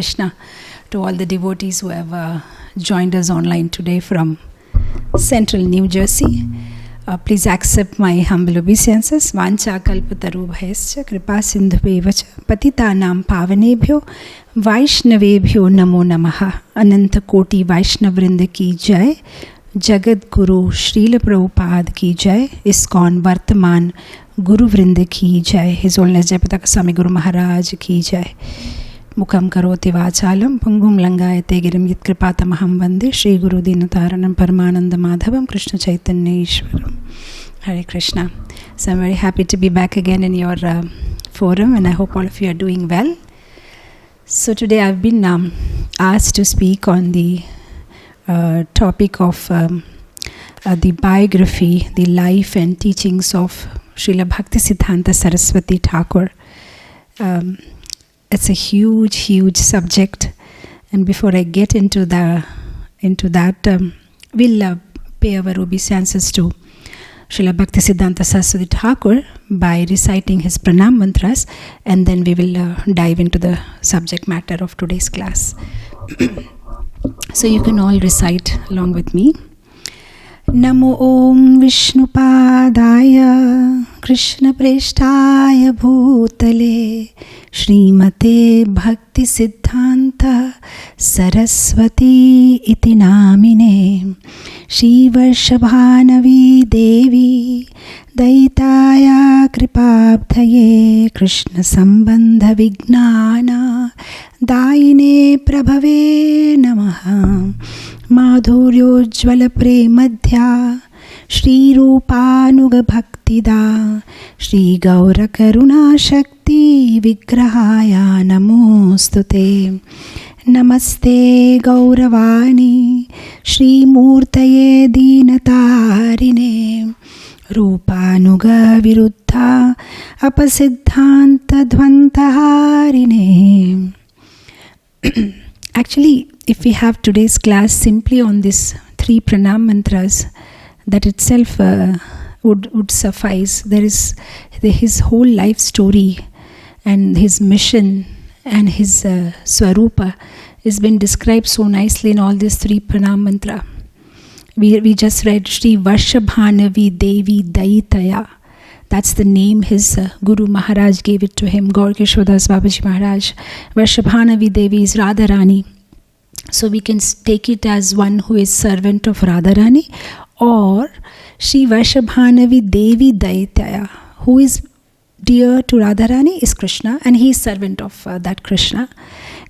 Krishna to all the devotees who have joined us online today from Central New Jersey. Please accept my humble obeisances. Vancha kalpatarubhayascha kripa sindhubevacha patitanam pavanebhyo Vaishnavebhyo namo namaha. Ananta Koti Vaishnavrinda ki jai. Jagat Guru Srila Prabhupada ki jai. ISKCON Vartaman Guru Vrinda ki jai. His Holiness Jayapataka Swami Guru Maharaj ki jai. Mukam karoti vachalam pangum langayate girim yit kripatamaham vande Shri Guru Dinataranam Paramananda Madhavam Krishna Chaitanya Ishwaram. Hare Krishna. So I'm very happy to be back again in your forum, and I hope all of you are doing well. So today I've been asked to speak on the topic of the biography, the life and teachings of Srila Bhakti Siddhanta Saraswati Thakur. It's a huge subject, and before I get into that, we'll pay our obeisances to Srila Bhakti Siddhanta Saraswati Thakur by reciting his pranam mantras, and then we will dive into the subject matter of today's class. So you can all recite along with me. Namo Om Vishnupadaya Krishna Preshtaya Bhutale Srimate Bhakti Siddhanta Saraswati Iti Namine Shri Varshabhanavi Devi Daitaya Kripabdhaye Krishna Sambandha Vignana Daine Prabhave Namaha Madhuryojjvala Premadhya Shri Rupanuga Bhaktida Shri Gaura Karuna Shakti Vigrahaya Namostute Namaste Gauravani Shri Murtaye Dinatarine Rupanuga Viruddha Apasiddhanta Dvantaharine. Actually, if we have today's class simply on these 3 pranam mantras, that itself would suffice. There is his whole life story and his mission and his swarupa has been described so nicely in all these 3 pranam mantra. We just read Shri Varshabhanavi Devi Daitaya. That's the name his Guru Maharaj gave it to him, Gaur Kishordas Babaji Maharaj. Varshabhanavi Devi is Radharani. So we can take it as one who is servant of Radharani, or Shri Varshabhanavi Devi Daitaya, who is dear to Radharani is Krishna, and he is servant of that Krishna.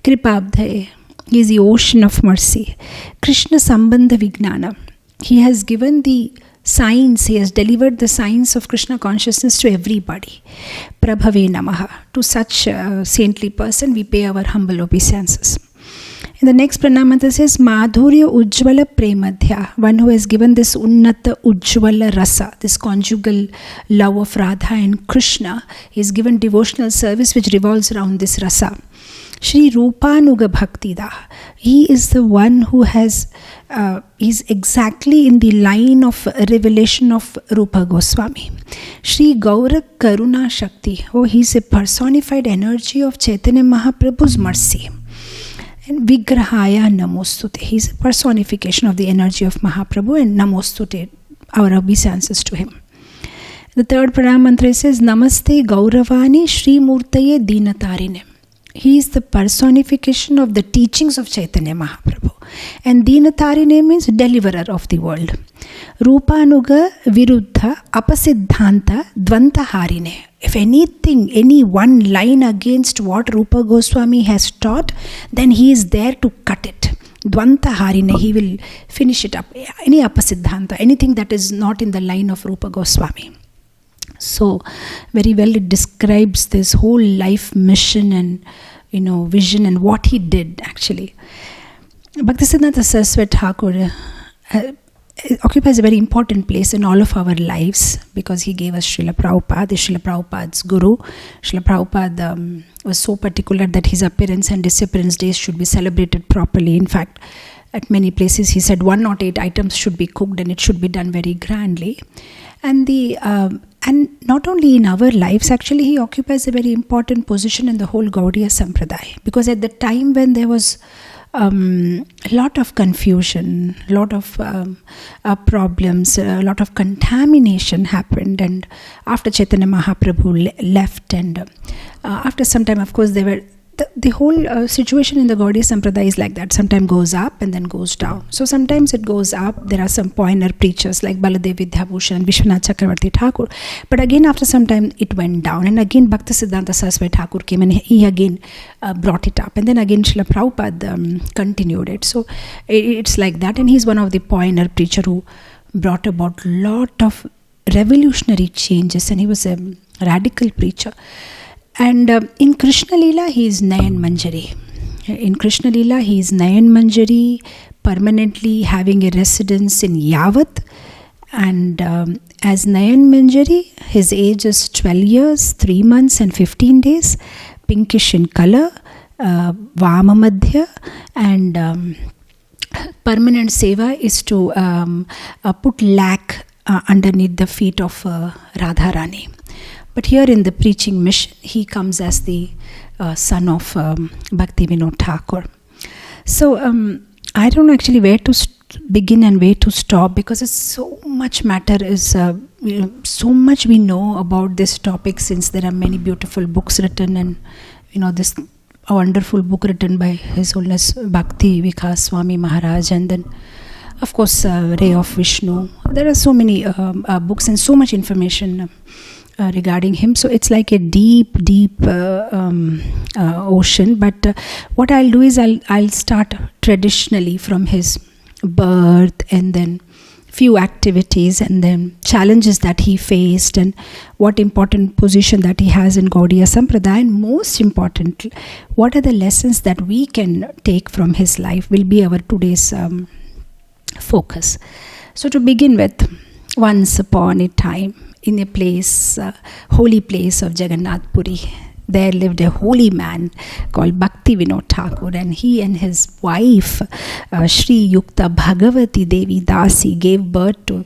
Kripabdhaye, he is the ocean of mercy. Krishna Sambandha Vignana, he has given the signs, he has delivered the signs of Krishna consciousness to everybody. Prabhave Namaha, to such a saintly person we pay our humble obeisances. In the next pranam mantra says Madhurya Ujjvala Premadhya, one who has given this Unnata Ujjvala Rasa, this conjugal love of Radha and Krishna. He has given devotional service which revolves around this rasa. Shri Rupanuga Bhaktida, he is the one who is exactly in the line of revelation of Rupa Goswami. Shri Gaura Karuna Shakti, he is a personified energy of Chaitanya Mahaprabhu's mercy. And Vigrahaya Namostute, he is a personification of the energy of Mahaprabhu, and Namostute, our obeisances to him. The third pranam mantra says Namaste Gauravani Shri Murtaye Dinatarine. He is the personification of the teachings of Chaitanya Mahaprabhu. And Dinatarine means deliverer of the world. Rupanuga Viruddha Apasiddhanta Dvantaharine. If anything, any one line against what Rupa Goswami has taught, then he is there to cut it. Dvantaharine, he will finish it up. Any Apasiddhanta, anything that is not in the line of Rupa Goswami. So, very well it describes this whole life mission and vision and what he did actually. Bhaktisiddhanta Saraswati Thakur occupies a very important place in all of our lives because he gave us Srila Prabhupada, Srila Prabhupada's Guru. Srila Prabhupada was so particular that his appearance and disappearance days should be celebrated properly. In fact, at many places he said 108 items should be cooked and it should be done very grandly. And the And not only in our lives, actually, he occupies a very important position in the whole Gaudiya Sampradaya. Because at the time when there was a lot of confusion, a lot of problems, a lot of contamination happened, and after Chaitanya Mahaprabhu left, and after some time, of course, there were the whole situation in the Gaudiya Sampradaya is like that. Sometimes goes up and then goes down. So sometimes it goes up. There are some pointer preachers like Baladev Vidyabhushan and Vishwanath Chakravarti Thakur. But again, after some time, it went down. And again, Bhaktisiddhanta Saraswati Thakur came and he again brought it up. And then again, Srila Prabhupada continued it. So it's like that. And he's one of the pointer preacher who brought about lot of revolutionary changes. And he was a radical preacher. And in Krishna Leela, he is Nayan Manjari. In Krishna Leela, he is Nayan Manjari, permanently having a residence in Yavat. And as Nayan Manjari, his age is 12 years, 3 months and 15 days, pinkish in color, Vama Madhya, and permanent seva is to put lac underneath the feet of Radharani. But here in the preaching mission, he comes as the son of Bhaktivedanta Thakur. So I don't know actually where to begin and where to stop, because it's so much matter is so much we know about this topic, since there are many beautiful books written, and this a wonderful book written by His Holiness Bhaktivedanta Swami Maharaj, and then of course Ray of Vishnu. There are so many books and so much information regarding him. So it's like a deep ocean. But what I'll do is I'll start traditionally from his birth, and then few activities, and then challenges that he faced, and what important position that he has in Gaudiya Sampradaya, and most importantly, what are the lessons that we can take from his life will be our today's focus. So to begin with, once upon a time, in a place, holy place of Jagannath Puri, there lived a holy man called Bhaktivedanta Thakur, and he and his wife Shri Yukta Bhagavati Devi Dasi gave birth to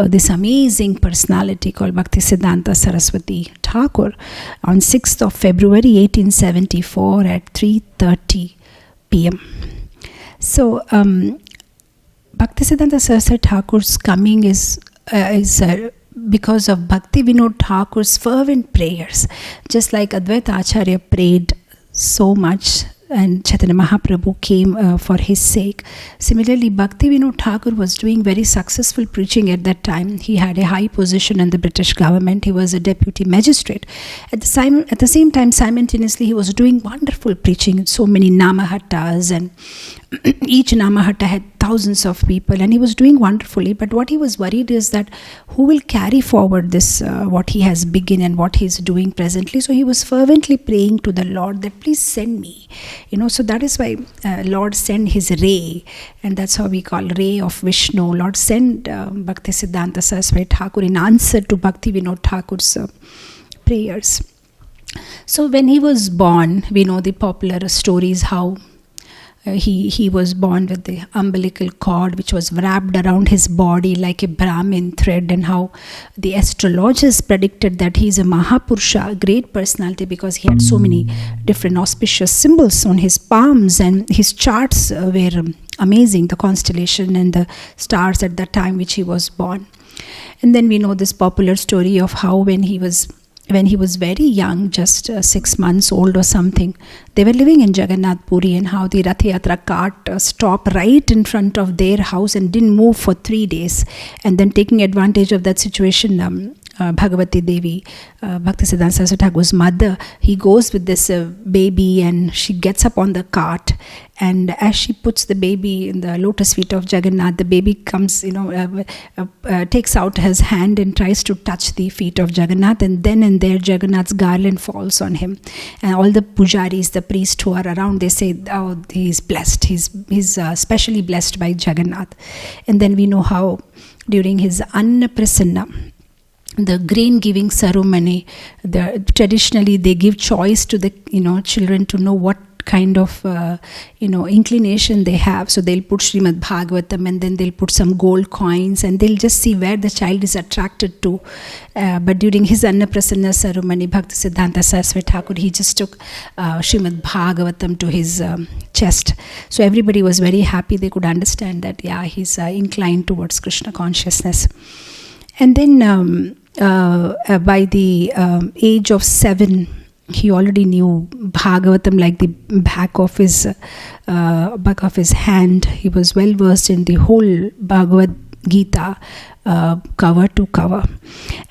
this amazing personality called Bhaktisiddhanta Saraswati Thakur on 6th of February 1874 at 3:30 p.m. So Bhaktisiddhanta Saraswati Thakur's coming is because of Bhaktivedanta Thakur's fervent prayers. Just like Advaita Acharya prayed so much and Chaitanya Mahaprabhu came for his sake. Similarly, Bhaktivedanta Thakur was doing very successful preaching at that time. He had a high position in the British government. He was a deputy magistrate. At the same time, simultaneously, he was doing wonderful preaching. So many Namahattas, and each Namahatta had thousands of people, and he was doing wonderfully. But what he was worried is that who will carry forward this, what he has begun and what he is doing presently. So he was fervently praying to the Lord that please send me. So that is why Lord sent his ray, and that's how we call ray of Vishnu. Lord sent Bhaktisiddhanta Saraswati Thakur in answer to Bhaktivedanta Thakur's prayers. So when he was born, we know the popular stories how he was born with the umbilical cord which was wrapped around his body like a Brahmin thread, and how the astrologers predicted that he is a Mahapurusha, a great personality, because he had so many different auspicious symbols on his palms, and his charts were amazing, the constellation and the stars at the time which he was born. And then we know this popular story of how when he was very young, just 6 months old or something, they were living in Jagannath Puri, and how the Rath Yatra cart stopped right in front of their house and didn't move for 3 days. And then taking advantage of that situation, Bhagavati Devi, Bhaktisiddhanta Saraswati Thakur's mother, he goes with this baby, and she gets up on the cart, and as she puts the baby in the lotus feet of Jagannath, the baby comes, takes out his hand and tries to touch the feet of Jagannath, and then and there Jagannath's garland falls on him, and all the pujaris, the priests who are around, they say, oh, he's blessed, he's specially blessed by Jagannath. And then we know how during his Annaprasanna, the grain giving ceremony, traditionally they give choice to the children to know what what kind of inclination they have. So they'll put Srimad Bhagavatam and then they'll put some gold coins and they'll just see where the child is attracted to. But during his Annaprasanna ceremony, Bhakti Siddhanta Saraswati Thakur, he just took Srimad Bhagavatam to his chest. So everybody was very happy. They could understand that, he's inclined towards Krishna consciousness. And then by the age of 7, he already knew Bhagavatam like the back of his hand. He was well versed in the whole Bhagavad Gita, cover to cover.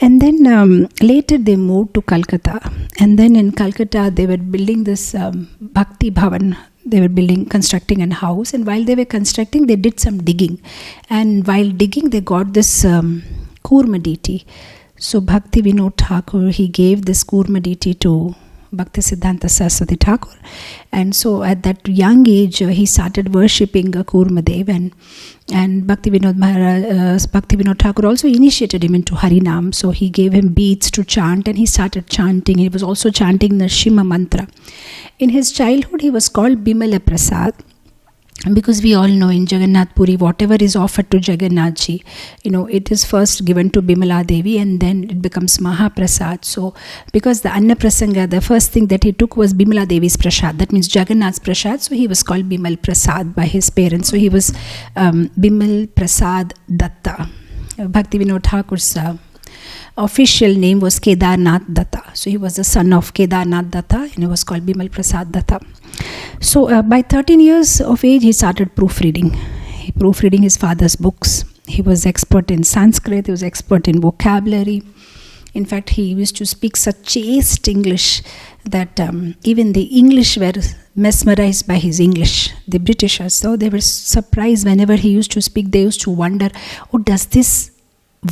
And then later they moved to Calcutta. And then in Calcutta they were building this Bhakti Bhavan. They were constructing a house. And while they were constructing, they did some digging. And while digging, they got this Kurma deity. So Bhaktivinoda Thakur, he gave this Kurma deity to Bhakti Siddhanta Saraswati Thakur. And so at that young age, he started worshipping Kurma Dev. And Bhaktivinoda Thakur also initiated him into Harinam. So he gave him beads to chant and he started chanting. He was also chanting the Shima mantra. In his childhood, he was called Bimala Prasad. Because we all know in Jagannath Puri, whatever is offered to Jagannathji, it is first given to Bimala Devi and then it becomes Mahaprasad. So, because the Anna Prasanga, the first thing that he took was Bimala Devi's Prasad. That means Jagannath's Prasad. So, he was called Bimal Prasad by his parents. So, he was Bimal Prasad Datta. Bhaktivinoda Thakur's official name was Kedarnath Datta. So, he was the son of Kedarnath Datta and he was called Bimal Prasad Datta. So by 13 years of age, he started proofreading. He proofreading his father's books. He was expert in Sanskrit. He was expert in vocabulary. In fact, he used to speak such chaste English that even the English were mesmerized by his English. The Britishers, so they were surprised whenever he used to speak. They used to wonder, does this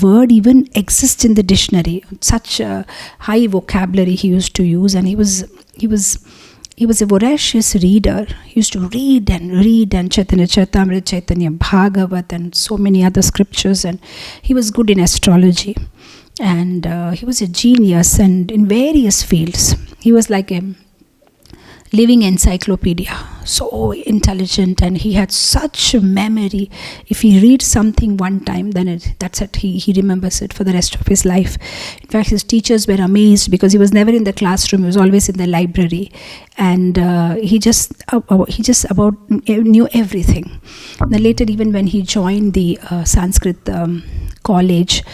word even exist in the dictionary? Such a high vocabulary he used to use, and he was a voracious reader. He used to read and Chaitanya Charitamrita, Chaitanya Bhagavat and so many other scriptures, and he was good in astrology. And he was a genius and in various fields. He was like a living encyclopedia, so intelligent, and he had such a memory. If he reads something one time, then that's it. He remembers it for the rest of his life. In fact, his teachers were amazed because he was never in the classroom. He was always in the library, and he just about knew everything. Then later, even when he joined the Sanskrit college,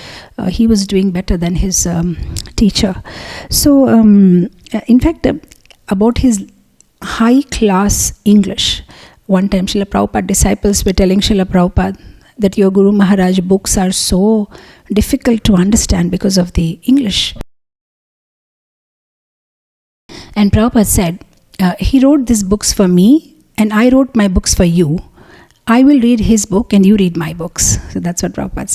he was doing better than his teacher. So, in fact, about his high class English, one time Srila Prabhupada disciples were telling Srila Prabhupada that your Guru Maharaj books are so difficult to understand because of the English. And Prabhupada said, he wrote these books for me and I wrote my books for you. I will read his book and you read my books. So that's what Prabhupada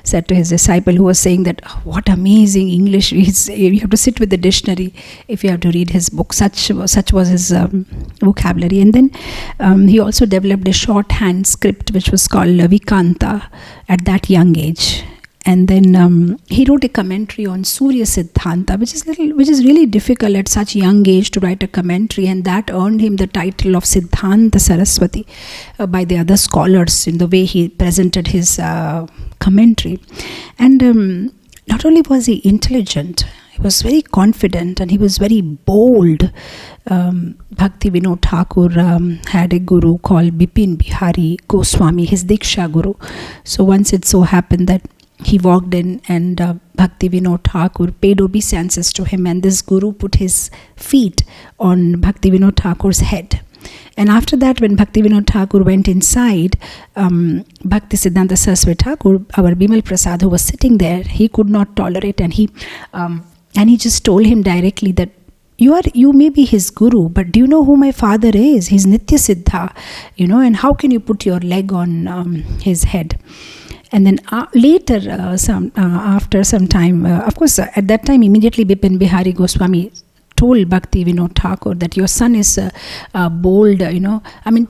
said to his disciple, who was saying that, what amazing English. You have to sit with the dictionary if you have to read his book. Such was his vocabulary. And then he also developed a shorthand script which was called Vikanta at that young age. And then he wrote a commentary on Surya Siddhanta, which is really difficult at such young age to write a commentary, and that earned him the title of Siddhanta Saraswati by the other scholars in the way he presented his commentary. And not only was he intelligent, he was very confident and he was very bold. Bhaktivinoda Thakur had a guru called Bipin Bihari Goswami, his Diksha guru. So once it so happened that he walked in and Bhaktivinoda Thakur paid obeisances to him, and this guru put his feet on Bhaktivinoda Thakur's head. And after that, when Bhaktivinoda Thakur went inside, Bhakti Siddhanta Saraswati Thakur, our Bimal Prasad, who was sitting there, he could not tolerate, and he just told him directly that you may be his guru, but do you know who my father is? He's Nitya Siddha, and how can you put your leg on his head? And then later, after some time, of course, at that time, immediately Bipin Bihari Goswami told Bhaktivinoda Thakur that your son is bold,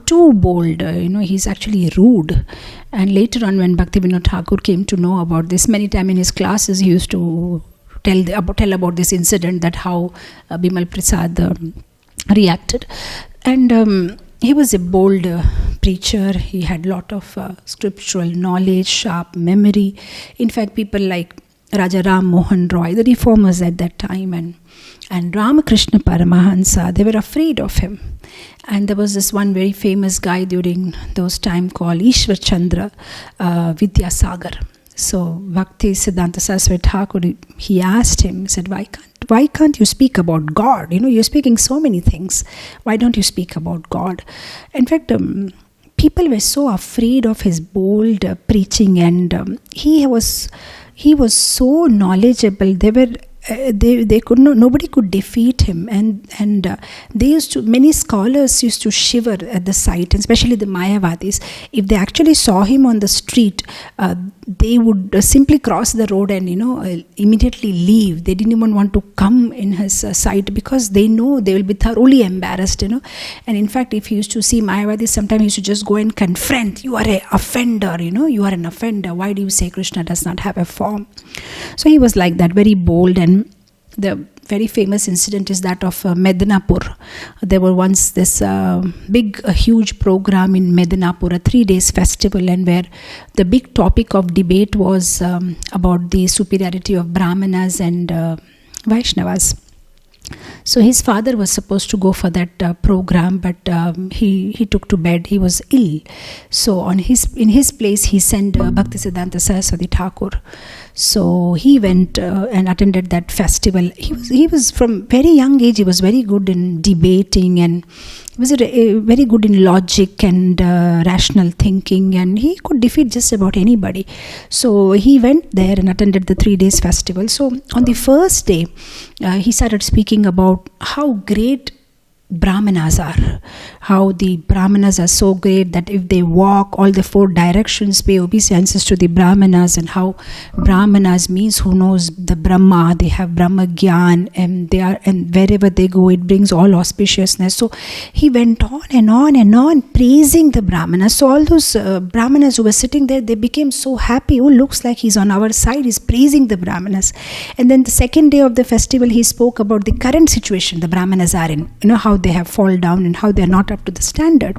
too bold, he's actually rude. And later on, when Bhaktivinoda Thakur came to know about this, many times in his classes, he used to tell about this incident, that how Bimal Prasad reacted. And he was a bold preacher. He had a lot of scriptural knowledge, sharp memory. In fact, people like Raja Ram Mohan Roy, the reformers at that time, and Ramakrishna Paramahansa, they were afraid of him. And there was this one very famous guy during those times called Ishwar Chandra Vidyasagar. So Bhakti Siddhanta Saraswati Thakur, he asked him, he said, why can't you speak about God? You're speaking so many things. Why don't you speak about God? In fact, people were so afraid of his bold preaching, and he was so knowledgeable. They could nobody could defeat him, and many scholars used to shiver at the sight, and especially the Mayavadis. If they actually saw him on the street, they would simply cross the road and immediately leave. They didn't even want to come in his sight, because they know they will be thoroughly embarrassed. And in fact, if he used to see Mayavadis, sometimes he used to just go and confront, you are an offender, you are an offender. Why do you say Krishna does not have a form? So he was like that, very bold. And the very famous incident is that of Medinapur. There were once this huge program in Medinapur, a 3 days festival, and where the big topic of debate was about the superiority of Brahmanas and Vaishnavas. So his father was supposed to go for that program, but he took to bed. He was ill. So in his place, he sent Bhaktisiddhanta Saraswati Thakur. So he went and attended that festival. He was from very young age. He was very good in debating, and he was very good in logic and rational thinking, and he could defeat just about anybody. So he went there and attended the 3 days festival. So on the first day, he started speaking about how great Brahmanas are, how the Brahmanas are so great that if they walk all the 4 directions, pay obeisances to the Brahmanas, and how Brahmanas means who knows the Brahma, they have Brahma Gyan, and wherever they go it brings all auspiciousness. So he went on and on and on praising the Brahmanas. So all those Brahmanas who were sitting there, they became so happy. Oh, looks like he's on our side, he's praising the Brahmanas. And then the second day of the festival, he spoke about the current situation the Brahmanas are in, how they have fallen down and how they are not up to the standard.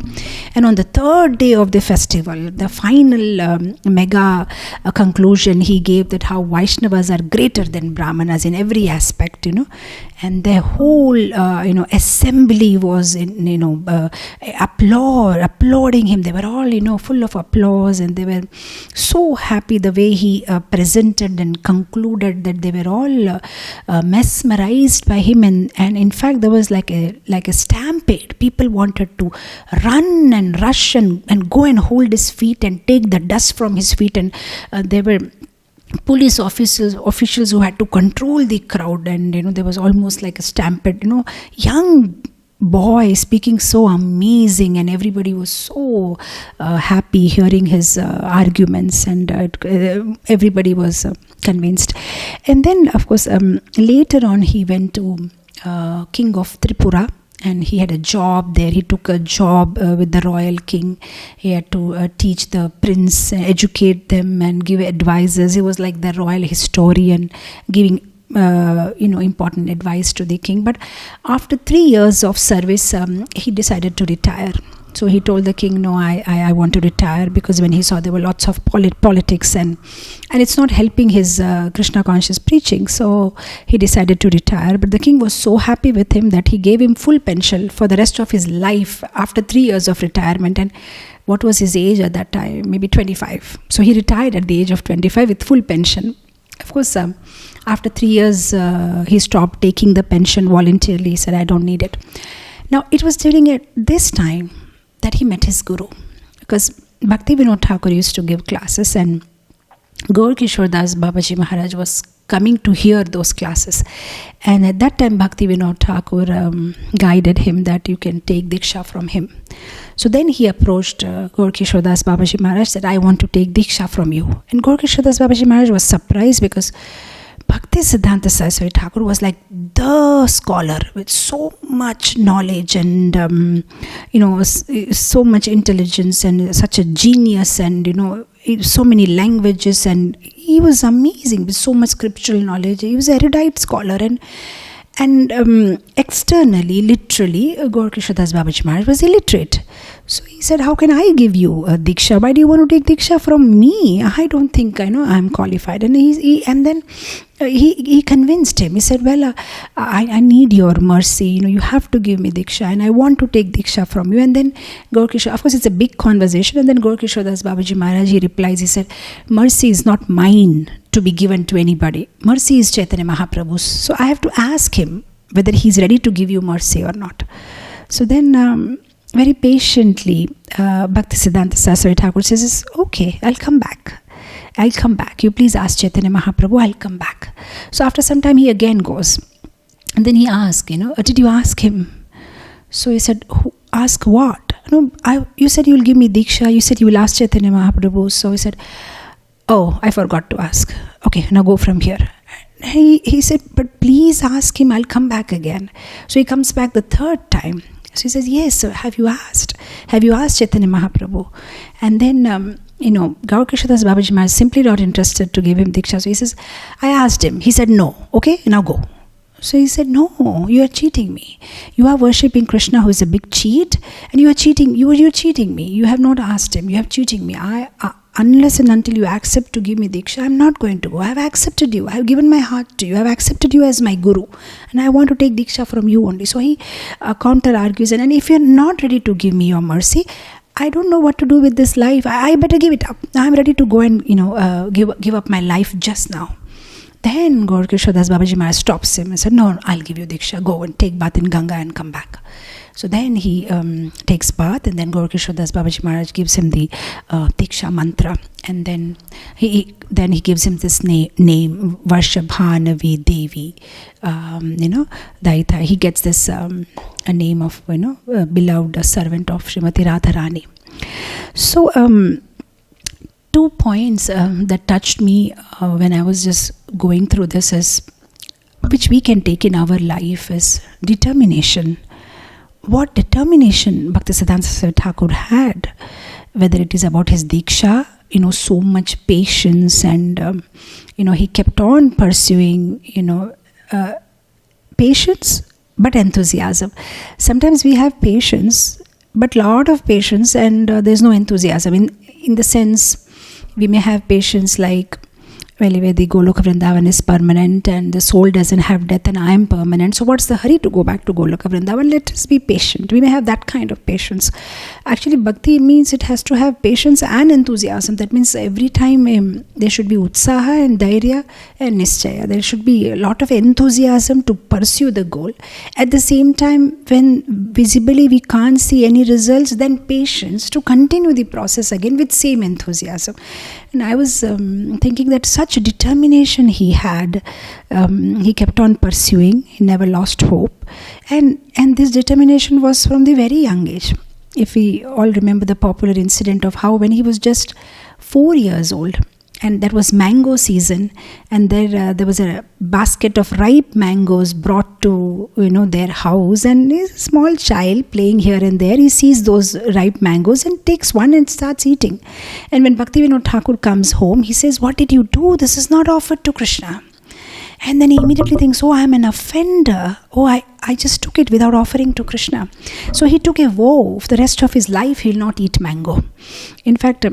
And on the third day of the festival, the final mega conclusion he gave, that how Vaishnavas are greater than Brahmanas in every aspect, and their whole assembly was applauding him. They were all full of applause, and they were so happy the way he presented and concluded, that they were all mesmerized by him. And in fact, there was like a stampede. People wanted to run and rush and go and hold his feet and take the dust from his feet, and there were police officials who had to control the crowd, and there was almost like a stampede. Young boy speaking so amazing, and everybody was so happy hearing his arguments, and everybody was convinced. And then of course later on he went to King of Tripura, and he had a job there. He took a job with the royal king. He had to teach the prince, educate them, and give advices. He was like the royal historian, giving important advice to the king. But after 3 years of service, he decided to retire. So he told the king, no, I want to retire, because when he saw there were lots of politics and it's not helping his Krishna conscious preaching. So he decided to retire. But the king was so happy with him that he gave him full pension for the rest of his life after 3 years of retirement. And what was his age at that time? Maybe 25. So he retired at the age of 25 with full pension. Of course, after 3 years, he stopped taking the pension voluntarily. He said, I don't need it. Now, it was during this time that he met his guru, because Bhaktivedanta Thakur used to give classes, and Gaur Kishore Das Babaji Maharaj was coming to hear those classes. And at that time, Bhaktivedanta Thakur guided him that you can take Diksha from him. So then he approached Gaur Kishore Das Babaji Maharaj, said, I want to take Diksha from you. And Gaur Kishore Das Babaji Maharaj was surprised, because Bhakti Siddhanta Saraswati Thakur was like the scholar with so much knowledge and so much intelligence, and such a genius, and so many languages, and he was amazing with so much scriptural knowledge. He was an erudite scholar, And externally, literally, Gaur Krishna Das Babaji Maharaj was illiterate. So he said, how can I give you a Diksha? Why do you want to take Diksha from me? I don't think I'm qualified. And he convinced him. He said, well, I need your mercy. You have to give me Diksha, and I want to take Diksha from you. And then Gaur Krishna, of course, it's a big conversation. And then Gaur Krishna Das Babaji Maharaj, he replies, he said, mercy is not mine to be given to anybody. Mercy is Chaitanya Mahaprabhu's. So I have to ask him whether he's ready to give you mercy or not. So then very patiently, Bhakti Siddhanta Saraswati Thakur says, okay, I'll come back. You please ask Chaitanya Mahaprabhu, I'll come back. So after some time, he again goes. And then he asked, did you ask him? So he said, ask what? You said you will give me Diksha. You said you will ask Chaitanya Mahaprabhu. So he said, oh, I forgot to ask. Okay, now go from here. He said, but please ask him, I'll come back again. So he comes back the third time. So he says, yes, sir, have you asked? Have you asked Chaitanya Mahaprabhu? And then, Gaur Krishna Das Babaji Maharaj simply not interested to give him Diksha. So he says, I asked him. He said, no. Okay, now go. So he said, no, you are cheating me. You are worshipping Krishna, who is a big cheat, and you are cheating. You're cheating me. You have not asked him. You have cheating me. Unless and until you accept to give me Diksha, I'm not going to go. I have accepted you. I have given my heart to you. I have accepted you as my Guru. And I want to take Diksha from you only. So he counter-argues. And if you're not ready to give me your mercy, I don't know what to do with this life. I better give it up. I'm ready to go and, give up my life just now. Then Gaur Krishna Das Babaji Maharaj stops him and said, no, I'll give you Diksha. Go and take bath in Ganga and come back. So then he takes bath, and then Gaur Krishna Das Babaji Maharaj gives him the Diksha mantra, and then he gives him this name Varshabhanavi Devi, Daita. He gets this a name of beloved servant of Srimati Radharani. So 2 points that touched me when I was just going through this is, which we can take in our life, is determination. What determination Bhaktisiddhanta Saraswati Thakur had, whether it is about his Diksha, so much patience, and he kept on pursuing, patience but enthusiasm. Sometimes we have patience, but lot of patience, and there's no enthusiasm. In the sense, we may have patience like, well, the Goloka Vrindavan is permanent and the soul doesn't have death and I am permanent. So what's the hurry to go back to Goloka Vrindavan? Let us be patient. We may have that kind of patience. Actually, bhakti means it has to have patience and enthusiasm. That means every time there should be utsaha and dhairya and nischaya. There should be a lot of enthusiasm to pursue the goal. At the same time, when visibly we can't see any results, then patience to continue the process again with same enthusiasm. And I was thinking that such determination he had, he kept on pursuing, he never lost hope, and this determination was from the very young age. If we all remember the popular incident of how when he was just 4 years old, and that was mango season, and there was a basket of ripe mangoes brought to their house, and a small child playing here and there, he sees those ripe mangoes and takes one and starts eating. And when Bhaktivedanta Thakur comes home, he says, what did you do? This is not offered to Krishna. And then he immediately thinks, oh, I am an offender. Oh, I just took it without offering to Krishna. So he took a vow, for the rest of his life he will not eat mango. In fact,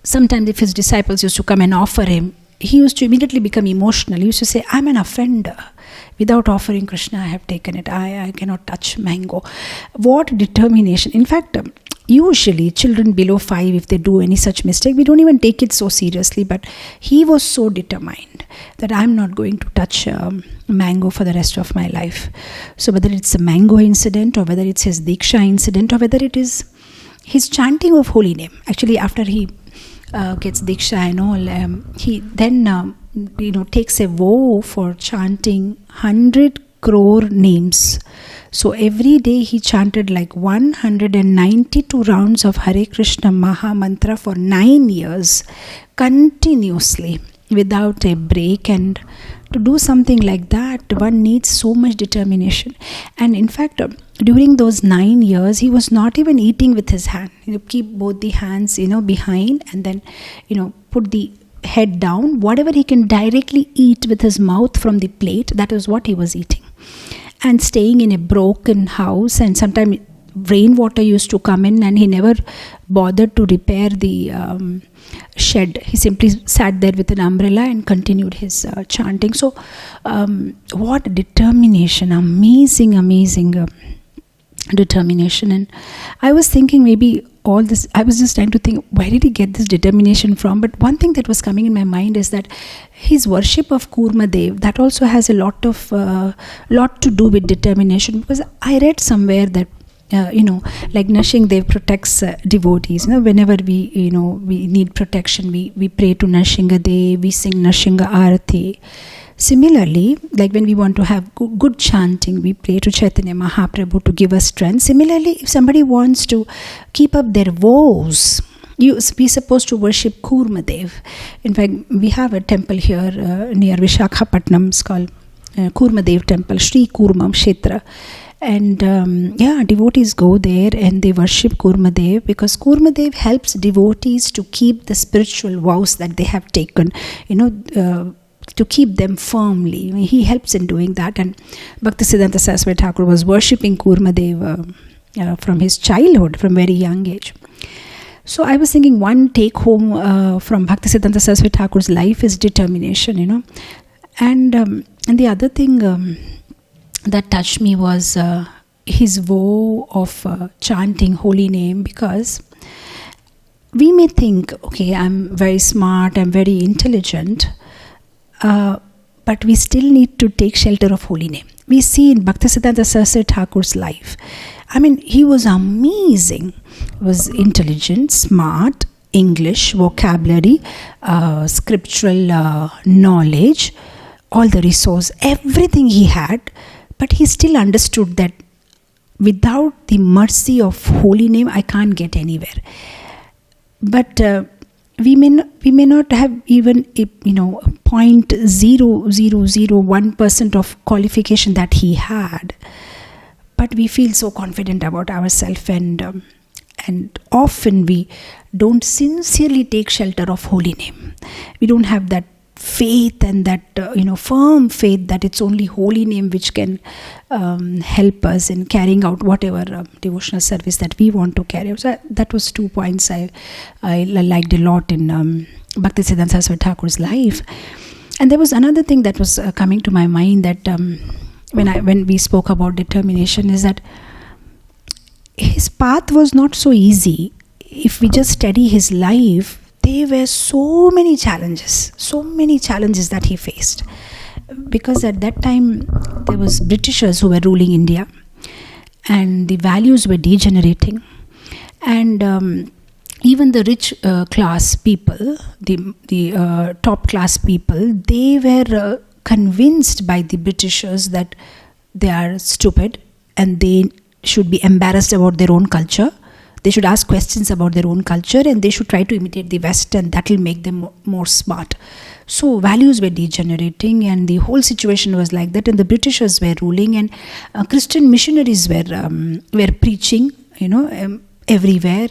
sometimes if his disciples used to come and offer him, he used to immediately become emotional. He used to say, I'm an offender. Without offering Krishna, I have taken it. I cannot touch mango. What determination. In fact, usually children below 5, if they do any such mistake, we don't even take it so seriously. But he was so determined that I'm not going to touch mango for the rest of my life. So whether it's a mango incident, or whether it's his Diksha incident, or whether it is his chanting of holy name. Actually, after he gets Diksha and all, he then takes a vow for chanting 100 crore names. So every day he chanted like 192 rounds of Hare Krishna Maha Mantra for 9 years continuously without a break. And to do something like that, one needs so much determination. And in fact, during those 9 years, he was not even eating with his hand. Keep both the hands, behind, and then, put the head down. Whatever he can directly eat with his mouth from the plate, that is what he was eating. and staying in a broken house, and sometimes rainwater used to come in, and he never bothered to repair the shed. He simply sat there with an umbrella and continued his chanting. So what determination, amazing determination. And I was thinking, maybe all this, I was just trying to think, where did he get this determination from? But one thing that was coming in my mind is that his worship of Kurmadev, that also has a lot to do with determination, because I read somewhere that like Nrsimhadev protects devotees. Whenever we need protection, we pray to Nrsimhadev, we sing Nrsimha Arati. Similarly, like when we want to have good chanting, we pray to Chaitanya Mahaprabhu to give us strength. Similarly, if somebody wants to keep up their vows, we're supposed to worship Kurmadev. In fact, we have a temple here near Vishakhapatnam. It's called Kurmadev Temple, Sri Kurmam Kshetra. And devotees go there and they worship Kurmadev, because Kurmadev helps devotees to keep the spiritual vows that they have taken, to keep them firmly. I mean, he helps in doing that. And Bhaktisiddhanta Saraswati Thakur was worshipping Kurmadev from his childhood, from very young age. So I was thinking, one take home from Bhaktisiddhanta Saraswati Thakur's life is determination, and the other thing that touched me was his vow of chanting holy name, because we may think, okay, I'm very smart, I'm very intelligent, but we still need to take shelter of holy name. We see in Bhaktisiddhanta Saraswati Thakur's life, I mean, he was amazing. He was intelligent, smart, English, vocabulary, scriptural knowledge, all the resource, everything he had, but he still understood that without the mercy of holy name, I can't get anywhere. But we may not have even 0.0001% of qualification that he had, but we feel so confident about ourselves, and often we don't sincerely take shelter of holy name. We don't have that faith and that firm faith that it's only holy name which can help us in carrying out whatever devotional service that we want to carry out. So that was 2 points I liked a lot in Bhaktisiddhanta Saraswati Thakur's life. And there was another thing that was coming to my mind, that when we spoke about determination, is that his path was not so easy. If we just study his life, there were so many challenges that he faced, because at that time there was Britishers who were ruling India, and the values were degenerating, and even the rich class people, the top class people, they were convinced by the Britishers that they are stupid and they should be embarrassed about their own culture. They should ask questions about their own culture, and they should try to imitate the West, and that will make them more smart. So values were degenerating, and the whole situation was like that, and the Britishers were ruling, and Christian missionaries were preaching, everywhere,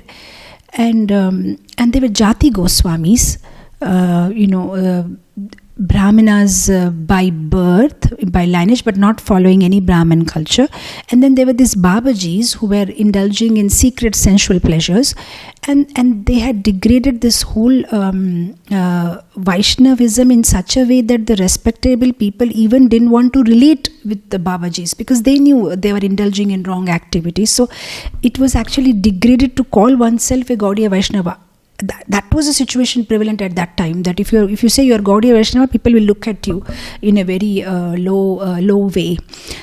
and they were Jati Goswamis, Brahmanas by birth, by lineage, but not following any Brahmin culture. And then there were these Babajis who were indulging in secret sensual pleasures, and they had degraded this whole Vaishnavism in such a way that the respectable people even didn't want to relate with the Babajis, because they knew they were indulging in wrong activities. So it was actually degraded to call oneself a Gaudiya Vaishnava. That was a situation prevalent at that time, that if you say you're Gaudiya Vaishnava, people will look at you in a very low way.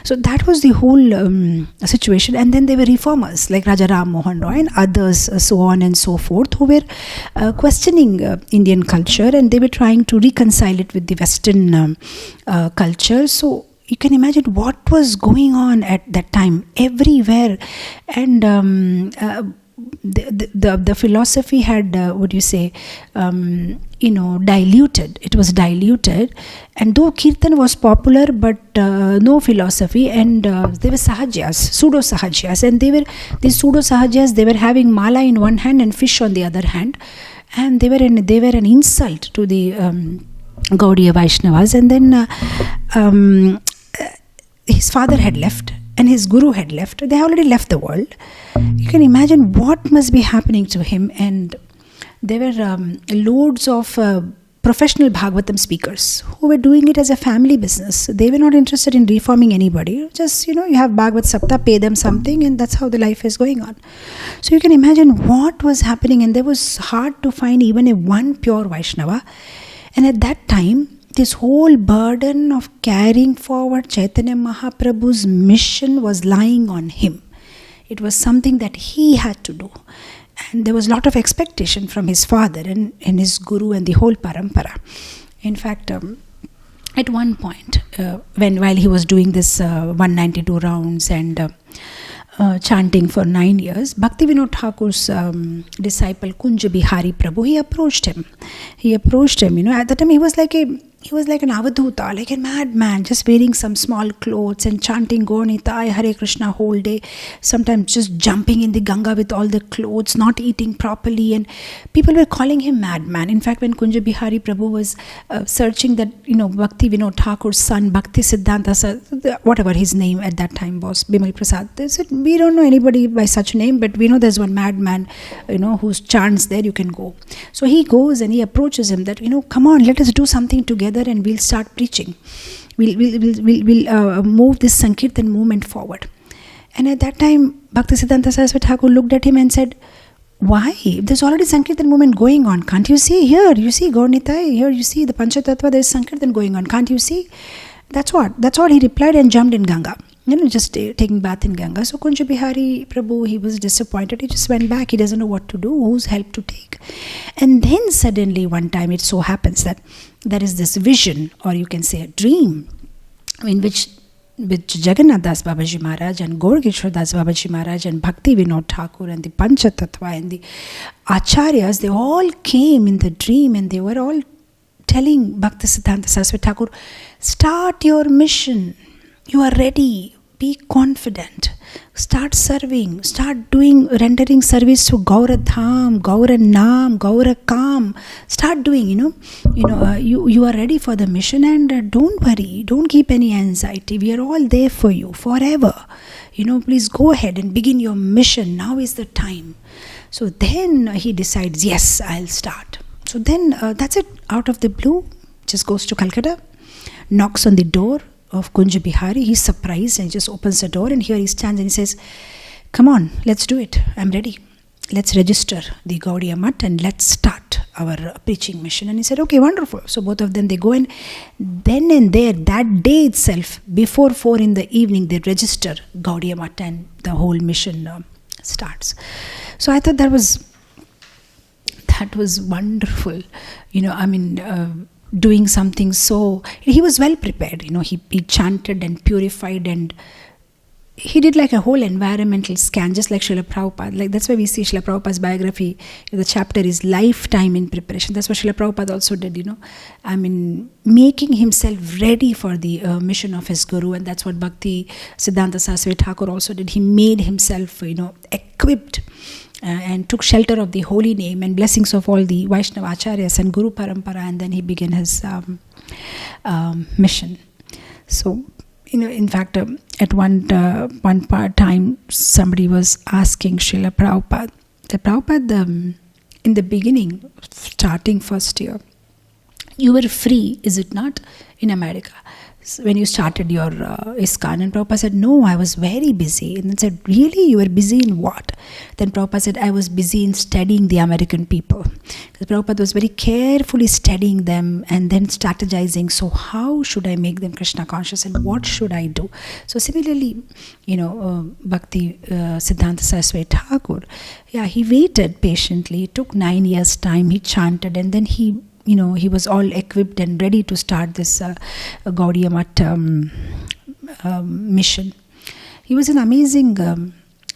So that was the whole situation. And then there were reformers like Raja Ram Mohan Roy and others, so on and so forth, who were questioning Indian culture, and they were trying to reconcile it with the Western culture. So you can imagine what was going on at that time everywhere. And the philosophy had diluted. It was diluted, and though kirtan was popular, but no philosophy. And they were sahajas, pseudo sahajas, and these pseudo sahajas, they were having mala in one hand and fish on the other hand, and they were an insult to the Gaudiya Vaishnavas. And then his father had left and his guru had left. They already left the world. You can imagine what must be happening to him. And there were loads of professional Bhagavatam speakers who were doing it as a family business. They were not interested in reforming anybody. Just, you have Bhagavat Sapta, pay them something, and that's how the life is going on. So you can imagine what was happening, and there was hard to find even one pure Vaishnava. And at that time, this whole burden of carrying forward Chaitanya Mahaprabhu's mission was lying on him. It was something that he had to do. And there was a lot of expectation from his father and his guru and the whole Parampara. In fact, at one point, while he was doing this 192 rounds and chanting for 9 years, Bhaktivedanta Thakur's disciple Kunja Bihari Prabhu, he approached him. At that time he was like an avadhuta, like a madman, just wearing some small clothes and chanting Gaudiya Math, Hare Krishna whole day, sometimes just jumping in the Ganga with all the clothes, not eating properly, and people were calling him madman. In fact, when Kunja Bihari Prabhu was searching that, Bhaktivedanta Thakur's son, Bhakti Siddhanta, whatever his name at that time was, Bimal Prasad, they said, we don't know anybody by such name, but we know there's one madman, whose chants there, you can go. So he goes and he approaches him that, come on, let us do something together and we'll start preaching. We'll move this Sankirtan movement forward. And at that time, Bhaktisiddhanta Saraswati Thakur looked at him and said, why? There's already Sankirtan movement going on. Can't you see? Here, you see Gaudiya Math, here you see the Panchatattva, there's Sankirtan going on. Can't you see? That's what he replied and jumped in Ganga. Just taking bath in Ganga. So Kunja Bihari Prabhu, he was disappointed. He just went back. He doesn't know what to do, whose help to take. And then suddenly one time it so happens that there is this vision, or you can say a dream, in which Jagannath Das Babaji Maharaj and Gaurkishore Das Babaji Maharaj and Bhaktivedanta Thakur and the Panchatattva and the acharyas, they all came in the dream and they were all telling Bhaktisiddhanta Saraswati Thakur, start your mission. You are ready. Be confident. Start serving. Start rendering service to Gaura Dham, Gaura Nam, Gaura Kam. Start doing, you are ready for the mission, and don't worry. Don't keep any anxiety. We are all there for you forever. Please go ahead and begin your mission. Now is the time. So then he decides, yes, I'll start. So then that's it. Out of the blue, just goes to Calcutta, knocks on the door of Kunja Bihari. He's surprised and he just opens the door, and here he stands and he says, come on, let's do it. I'm ready. Let's register the Gaudiya Math and let's start our preaching mission. And he said, okay, wonderful. So both of them, they go, and then and there, that day itself, before 4 in the evening, they register Gaudiya Math and the whole mission starts. So I thought that was wonderful. Doing something so, he was well prepared. He chanted and purified, and he did like a whole environmental scan, just like Srila Prabhupada. Like that's why we see Srila Prabhupada's biography. The chapter is lifetime in preparation. That's what Srila Prabhupada also did. Making himself ready for the mission of his guru, and that's what Bhakti Siddhanta Saraswati Thakur also did. He made himself, equipped. And took shelter of the holy name and blessings of all the Vaishnava acharyas and Guru Parampara, and then he began his mission. So, in fact, at one time, somebody was asking Srila Prabhupada, Prabhupada, in the beginning, starting first year, you were free, is it not, in America? When you started your ISKCON, and Prabhupada said, no, I was very busy. And then said, really? You were busy in what? Then Prabhupada said, I was busy in studying the American people. Because Prabhupada was very carefully studying them and then strategizing, so how should I make them Krishna conscious and what should I do? So similarly, Bhakti Siddhanta Saraswati Thakur, he waited patiently. It took 9 years' time. He chanted, and then he was all equipped and ready to start this Gaudiya Math mission. He was an amazing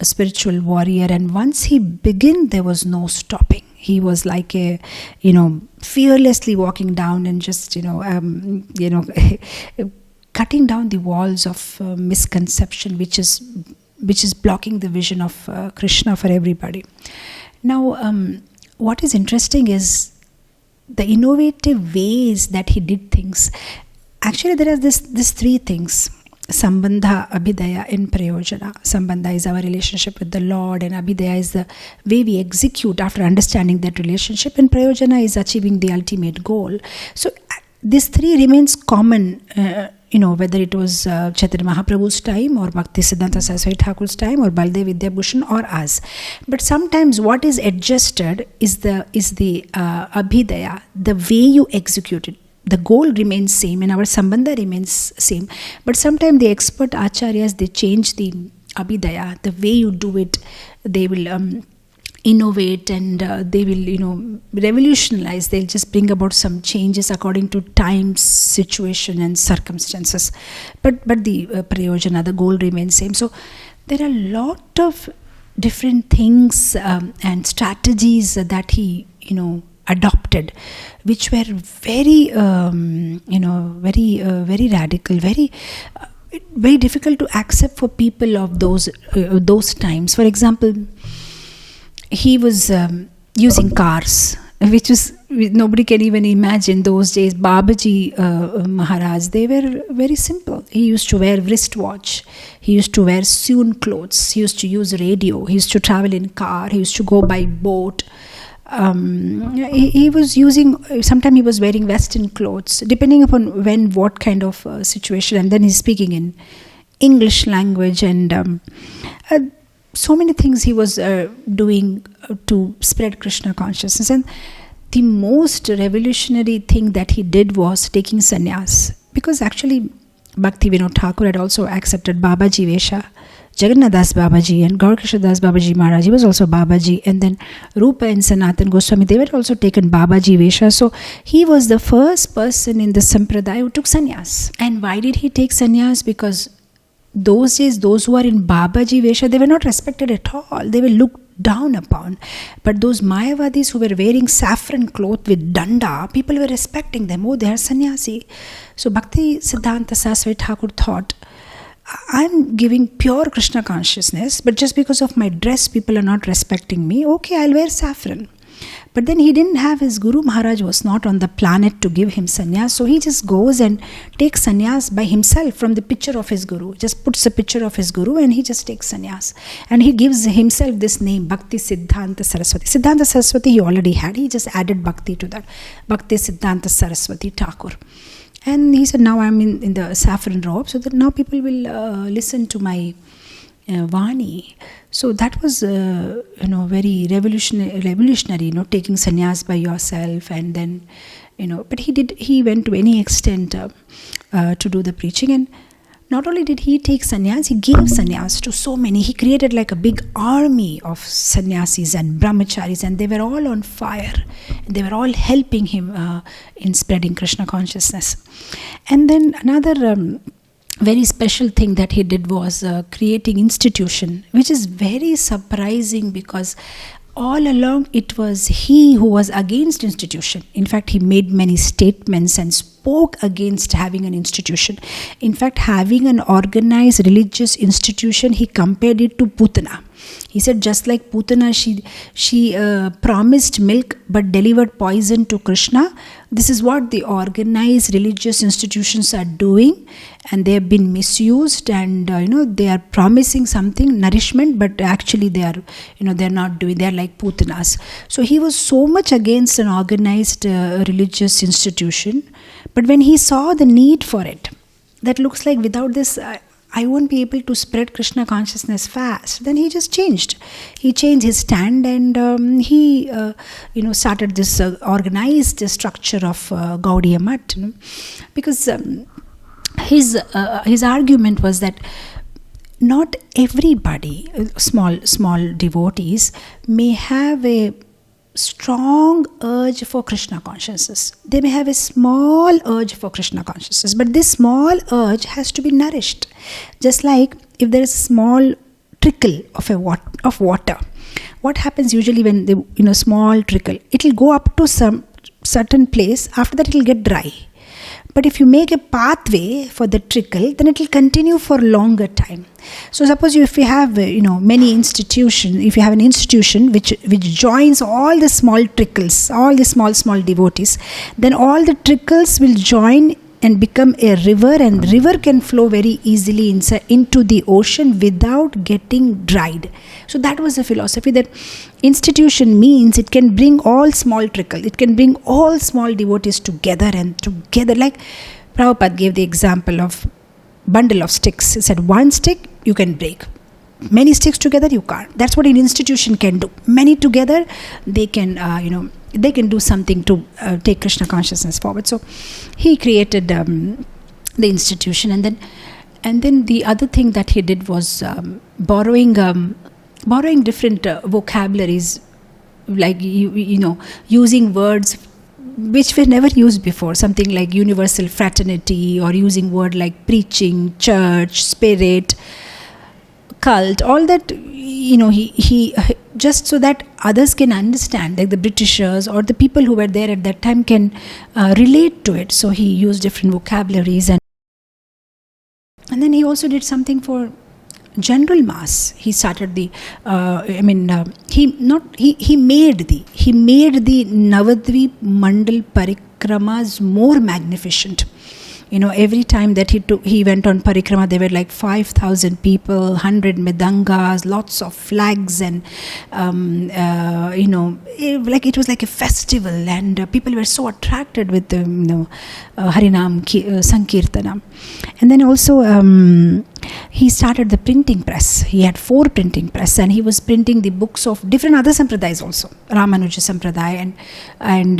spiritual warrior, and once he began, there was no stopping. He was like fearlessly walking down and just, cutting down the walls of misconception, which is blocking the vision of Krishna for everybody. Now, what is interesting is the innovative ways that he did things. Actually, there are these 3 things. Sambandha, Abhidaya and Prayojana. Sambandha is our relationship with the Lord, and Abhidaya is the way we execute after understanding that relationship, and Prayojana is achieving the ultimate goal. So these three remains common, whether it was Chaitanya Mahaprabhu's time or Bhakti Siddhanta Saraswati Thakur's time or Baldev Vidyabhushan or us. But sometimes what is adjusted is the Abhidaya, the way you execute it. The goal remains same and our sambandha remains same. But sometimes the expert acharyas, they change the Abhidaya, the way you do it. They will innovate and they will revolutionize. They'll just bring about some changes according to time, situation and circumstances, but the prayojana, the goal remains same. So there are a lot of different things and strategies that he adopted, which were very very radical, very difficult to accept for people of those times. For example, he was using cars, which was nobody can even imagine those days. Babaji Maharaj, they were very simple. He used to wear wristwatch. He used to wear sewn clothes. He used to use radio. He used to travel in car. He used to go by boat. He was using, sometimes he was wearing western clothes, depending upon what kind of situation. And then he's speaking in English language and so many things he was doing to spread Krishna consciousness. And the most revolutionary thing that he did was taking sannyas, because actually Bhaktivedanta Thakur had also accepted Babaji Vesha. Jagannath Das Babaji and Gaur Krishna Das Babaji Maharaj, he was also Babaji, and then Rupa and Sanatan Goswami, they were also taken Babaji Vesha. So he was the first person in the Sampradaya who took sannyas. And why did he take sannyas? Because those days, those who are in Babaji Vesha, they were not respected at all. They were looked down upon. But those Mayavadis who were wearing saffron cloth with danda, people were respecting them. Oh, they are sannyasi. So Bhakti Siddhanta Saraswati Thakur thought, I'm giving pure Krishna consciousness, but just because of my dress, people are not respecting me. Okay, I'll wear saffron. But then he didn't have his Guru. Maharaj was not on the planet to give him sannyas. So he just goes and takes sannyas by himself from the picture of his Guru. Just puts a picture of his Guru and he just takes sannyas. And he gives himself this name, Bhakti Siddhanta Saraswati. Siddhanta Saraswati he already had. He just added Bhakti to that. Bhakti Siddhanta Saraswati Thakur. And he said, now I'm in the saffron robe, so that now people will listen to my Vani. So that was, very revolutionary, taking sannyas by yourself. And then, but he went to any extent to do the preaching. And not only did he take sannyas, he gave sannyas to so many. He created like a big army of sannyasis and brahmacharis, and they were all on fire. They were all helping him in spreading Krishna consciousness. And then another very special thing that he did was creating institution, which is very surprising because all along it was he who was against institution. In fact, he made many statements and spoke against having an institution. In fact, having an organized religious institution, he compared it to Putana. He said, just like Putana, she promised milk but delivered poison to Krishna. This is what the organized religious institutions are doing, and they have been misused. And they are promising something, nourishment, but actually they are they're not doing. They are like Putanas. So he was so much against an organized religious institution, but when he saw the need for it, that looks like without this, I won't be able to spread Krishna consciousness fast. Then he just changed. He changed his stand, and he, started this organized structure of Gaudiya Math. Because his argument was that not everybody, small devotees, may have a strong urge for Krishna consciousness. They may have a small urge for Krishna consciousness, but this small urge has to be nourished. Just like if there is a small trickle of water, what happens usually when the small trickle, it will go up to some certain place. After that, it will get dry. But if you make a pathway for the trickle, then it will continue for longer time. So suppose if you have many institutions, if you have an institution which joins all the small trickles, all the small devotees, then all the trickles will join and become a river, and river can flow very easily into the ocean without getting dried. So that was the philosophy, that institution means it can bring all small trickle, it can bring all small devotees together, like Prabhupada gave the example of bundle of sticks. He said one stick you can break, many sticks together you can't. That's what an institution can do. Many together they can they can do something to take Krishna consciousness forward. So he created the institution, and then the other thing that he did was borrowing different vocabularies, like using words which were never used before, something like universal fraternity, or using word like preaching, church, spirit, cult, all that, he just so that others can understand, like the Britishers or the people who were there at that time can relate to it. So he used different vocabularies, and then he also did something for general mass. He started the he made the Navadvip Mandal Parikramas more magnificent. Every time that he went on parikrama, there were like 5,000 people, 100 midangas, lots of flags, and like it was like a festival, and people were so attracted with the Harinam Sankirtanam. And then also he started the printing press. He had 4 printing press, and he was printing the books of different other sampradayas also, Ramanuja Sampradaya and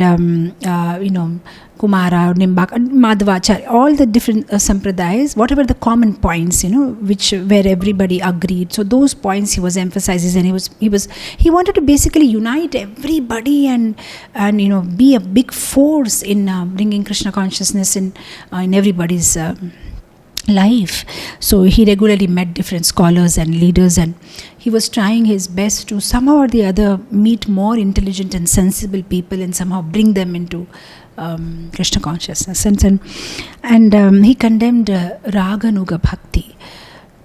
Kumara, Nimbak, Madhvacharya, all the different sampradayas, whatever the common points, where everybody agreed. So those points he was emphasizing, and he wanted to basically unite everybody and be a big force in bringing Krishna consciousness in everybody's life. So he regularly met different scholars and leaders, and he was trying his best to somehow or the other meet more intelligent and sensible people and somehow bring them into Krishna consciousness. And he condemned Raganuga Bhakti,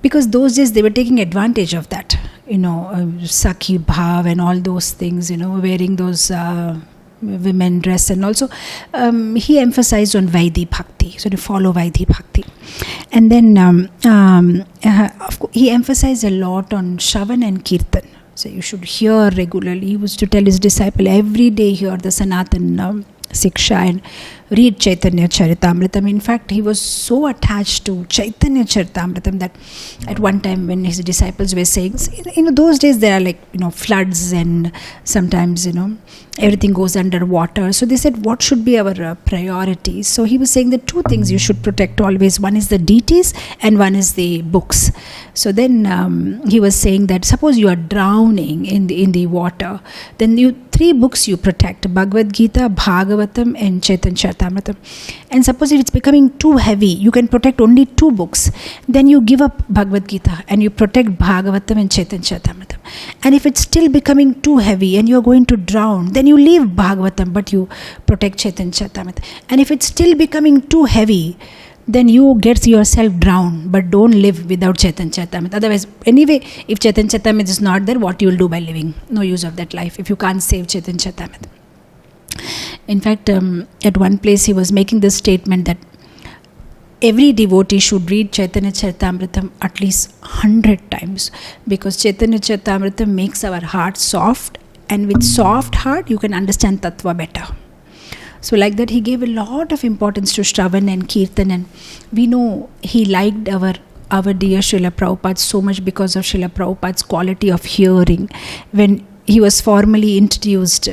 because those days they were taking advantage of that, Sakhi Bhav and all those things, wearing those women dress, and also he emphasized on Vaidhi Bhakti, so to follow Vaidhi Bhakti. And then he emphasized a lot on Shravan and Kirtan. So you should hear regularly. He used to tell his disciple every day hear the Sanatan Siksha and read Chaitanya Charitamritam. In fact, he was so attached to Chaitanya Charitamritam that at one time when his disciples were saying, those days there are like, floods, and sometimes, everything goes under water. So they said, what should be our priorities? So he was saying that 2 things you should protect always. One is the deities and one is the books. So then he was saying that suppose you are drowning in the water, then 3 books you protect: Bhagavad Gita, Bhagavatam, and Chaitanya Charitamritam. And suppose if it's becoming too heavy, you can protect only 2 books. Then you give up Bhagavad Gita and you protect Bhagavatam and Chaitanya Charitamritam. And if it's still becoming too heavy and you are going to drown, then you leave Bhagavatam but you protect Chaitanya Charitamritam. And if it's still becoming too heavy, then you get yourself drowned, but don't live without Chaitanya Charitamrita. Otherwise, anyway, if Chaitanya Charitamrita is not there, what you will do by living? No use of that life if you can't save Chaitanya Charitamrita. In fact, at one place he was making this statement that every devotee should read Chaitanya Charitamrita at least 100 times, because Chaitanya Charitamrita makes our heart soft, and with soft heart you can understand Tattva better. So like that he gave a lot of importance to Shravan and Kirtan, and we know he liked our dear Srila Prabhupada so much because of Srila Prabhupada's quality of hearing. When he was formally introduced,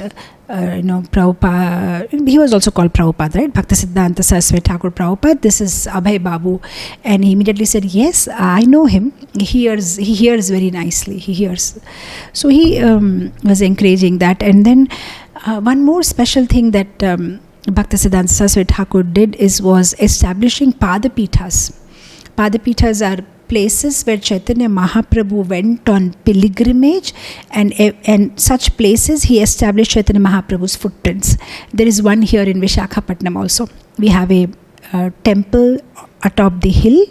Prabhupada, he was also called Prabhupada, right? Bhakti Siddhanta Saraswati Thakur Prabhupada, this is Abhay Babu. And he immediately said, yes, I know him. He hears very nicely. He hears. So he was encouraging that. And then one more special thing that Bhakti Siddhanta Saraswati Thakur did was establishing Padapithas. Padapithas are places where Chaitanya Mahaprabhu went on pilgrimage, and such places he established Chaitanya Mahaprabhu's footprints. There is one here in Vishakhapatnam also. We have a temple atop the hill,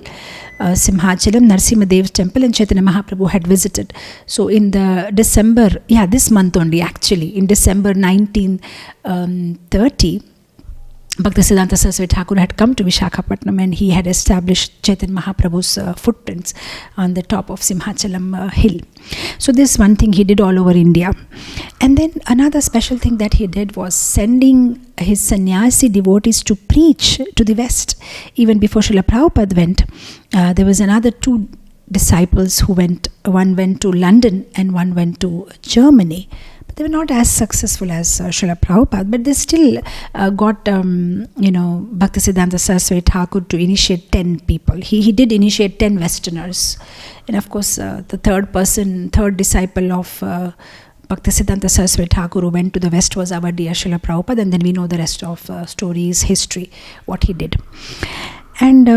Simhachalam, Narsimhadev's temple, and Chaitanya Mahaprabhu had visited. So in the December, this month only actually, in December 1930, Bhaktisiddhanta Saraswati Thakur had come to Visakhapatnam, and he had established Chaitanya Mahaprabhu's footprints on the top of Simhachalam hill. So this one thing he did all over India. And then another special thing that he did was sending his sannyasi devotees to preach to the West. Even before Srila Prabhupada went, there was another 2 disciples who went. One went to London and one went to Germany. They were not as successful as Srila Prabhupada, but they still got, Bhaktisiddhanta Saraswati Thakur to initiate 10 people. He did initiate 10 Westerners. And of course, the third disciple of Bhaktisiddhanta Saraswati Thakur who went to the West was our dear Srila Prabhupada, and then we know the rest of stories, history, what he did. And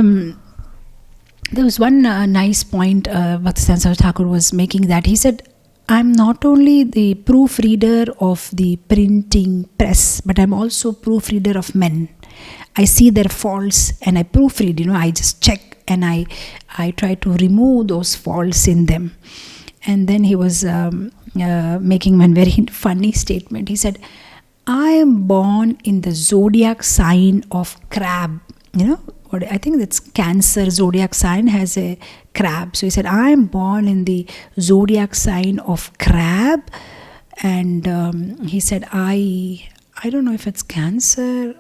there was one nice point Bhaktisiddhanta Saraswati Thakur was making, that he said, I'm not only the proofreader of the printing press, but I'm also proofreader of men. I see their faults and I proofread, I just check and I try to remove those faults in them. And then he was making one very funny statement. He said, I am born in the zodiac sign of crab. I think that's Cancer zodiac sign has a crab. So he said, I am born in the zodiac sign of crab. And he said, I don't know if it's Cancer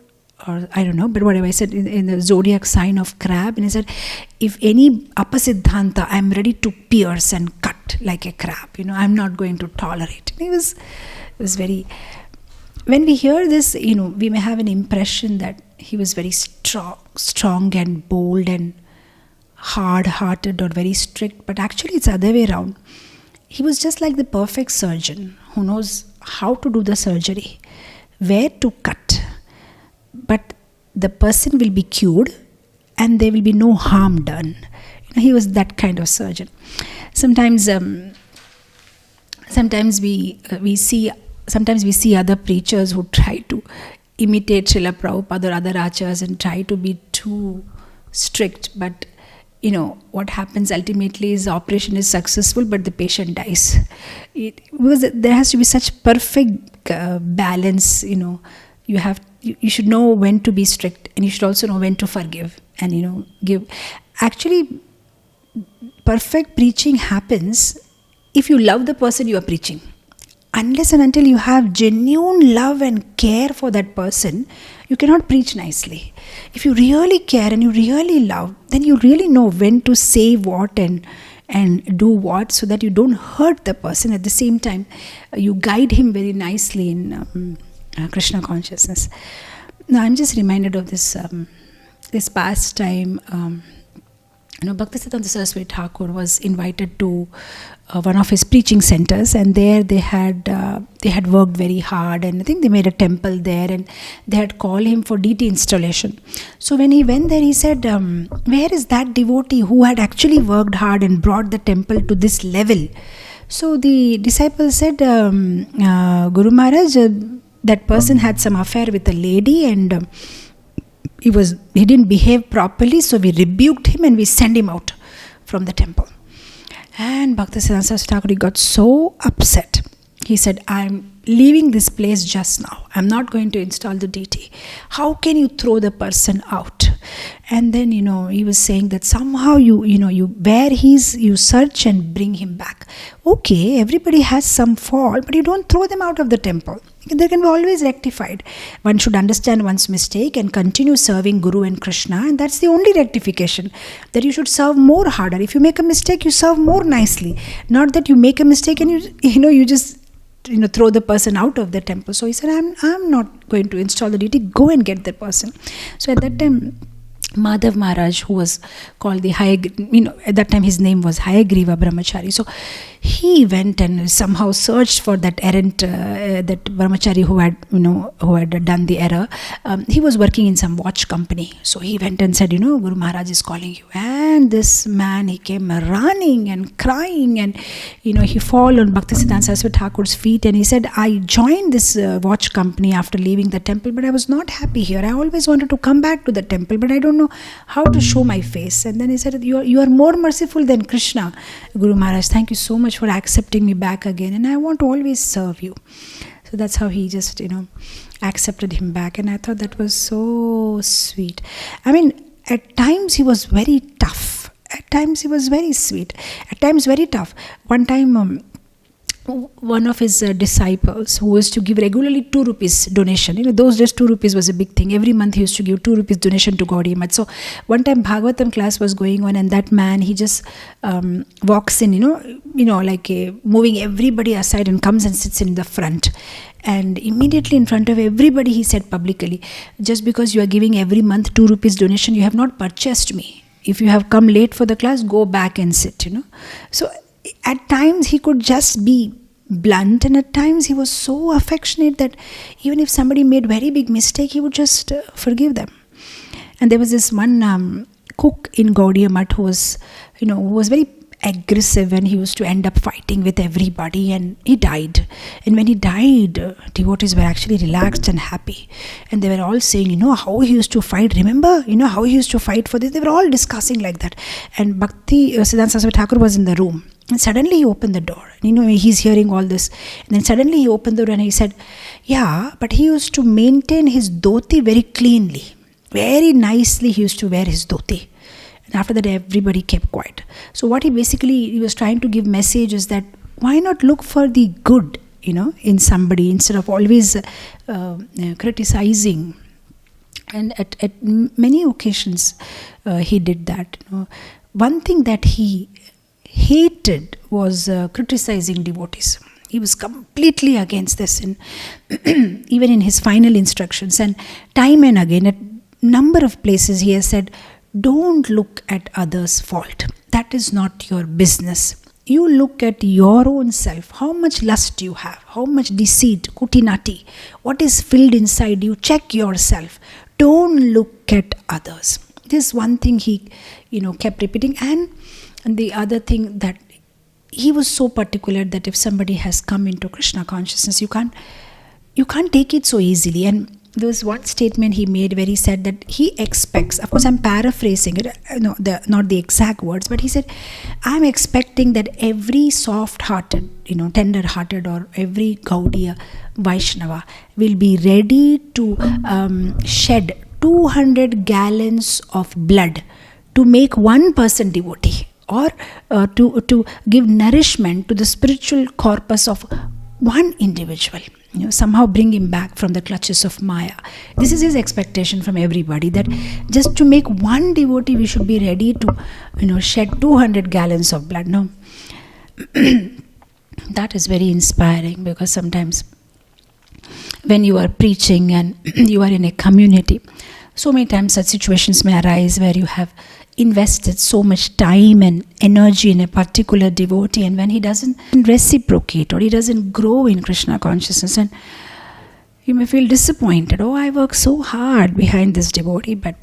or I don't know, but whatever. I said in the zodiac sign of crab. And he said, if any apasiddhanta, I'm ready to pierce and cut like a crab. I'm not going to tolerate. And it was very... When we hear this, we may have an impression that he was very strong and bold and hard-hearted or very strict, but actually it's the other way around. He was just like the perfect surgeon who knows how to do the surgery, where to cut, but the person will be cured and there will be no harm done. He was that kind of surgeon. Sometimes we see other preachers who try to imitate Srila Prabhupada or other acharyas and try to be too strict. But, what happens ultimately is the operation is successful, but the patient dies. Because there has to be such perfect balance, You should know when to be strict, and you should also know when to forgive and, give. Actually, perfect preaching happens if you love the person you are preaching. Unless and until you have genuine love and care for that person, you cannot preach nicely. If you really care and you really love, then you really know when to say what and do what, so that you don't hurt the person. At the same time, you guide him very nicely in Krishna consciousness. Now, I'm just reminded of this pastime. Bhaktisiddhanta Saraswati Thakur was invited to one of his preaching centers, and there they had worked very hard, and I think they made a temple there, and they had called him for deity installation. So when he went there, he said, where is that devotee who had actually worked hard and brought the temple to this level? So the disciple said, Guru Maharaj, that person had some affair with a lady, and he didn't behave properly, so we rebuked him and we sent him out from the temple. And Bhaktisiddhanta Saraswati Thakur got so upset. He said, I'm leaving this place just now. I'm not going to install the deity. How can you throw the person out? And then, he was saying that somehow where you search and bring him back. Okay, everybody has some fault, but you don't throw them out of the temple. They can be always rectified. One should understand one's mistake and continue serving Guru and Krishna, and that's the only rectification. That you should serve more harder. If you make a mistake, you serve more nicely. Not that you make a mistake and you just throw the person out of the temple. So he said, I'm not going to install the deity. Go and get the person. So at that time, Madhav Maharaj, who was called the at that time his name was Hayagriva Brahmachari. So he went and somehow searched for that errant, that Brahmachari who had done the error. He was working in some watch company. So he went and said, Guru Maharaj is calling you. And this man, he came running and crying, and he fell on Bhaktisiddhanta Saraswati Thakur's feet, and he said, I joined this watch company after leaving the temple, but I was not happy here. I always wanted to come back to the temple, but I don't know how to show my face. And then he said, you are more merciful than Krishna. Guru Maharaj, thank you so much for accepting me back again, and I want to always serve you. So that's how he just accepted him back. And I thought that was so sweet. I mean, at times he was very tough. At times he was very sweet. At times very tough. One time, one of his disciples who used to give regularly 2 rupees donation. Those days 2 rupees was a big thing. Every month he used to give 2 rupees donation to Gaudiya Math. So one time Bhagavatam class was going on, and that man, he just walks in, like moving everybody aside, and comes and sits in the front. And immediately in front of everybody he said publicly, just because you are giving every month 2 rupees donation, you have not purchased me. If you have come late for the class, go back and sit, So at times he could just be blunt, and at times he was so affectionate that even if somebody made very big mistake, he would just forgive them. And there was this one cook in Gaudiya Math who was very aggressive, and he used to end up fighting with everybody, and he died. And when he died, devotees were actually relaxed and happy, and they were all saying, how he used to fight, remember, how he used to fight for this. They were all discussing like that. And Bhakti Siddhanta Swami Thakur was in the room, and suddenly he opened the door. He's hearing all this, and then suddenly he opened the door and he said, yeah, but he used to maintain his dhoti very cleanly, very nicely. He used to wear his dhoti. And after that, everybody kept quiet. So what he was trying to give message is that why not look for the good, in somebody, instead of always criticizing. And at many occasions, he did that. One thing that he hated was criticizing devotees. He was completely against this, even in his final instructions. And time and again, at number of places, he has said, don't look at others' fault. That is not your business. You look at your own self. How much lust you have, how much deceit, kutinati, what is filled inside you. Check yourself. Don't look at others. This is one thing he, kept repeating. And the other thing, that he was so particular that if somebody has come into Krishna consciousness, you can't take it so easily. And there was one statement he made where he said that he expects, of course I'm paraphrasing it, not the exact words, but he said, I'm expecting that every soft-hearted, tender-hearted, or every Gaudiya Vaishnava will be ready to shed 200 gallons of blood to make one person devotee, or to give nourishment to the spiritual corpus of one individual. Somehow bring him back from the clutches of Maya. This is his expectation from everybody, that just to make one devotee, we should be ready to, shed 200 gallons of blood. No, that is very inspiring, because sometimes when you are preaching and you are in a community, so many times such situations may arise where you have invested so much time and energy in a particular devotee, and when he doesn't reciprocate or he doesn't grow in Krishna consciousness, and you may feel disappointed. Oh, I work so hard behind this devotee, but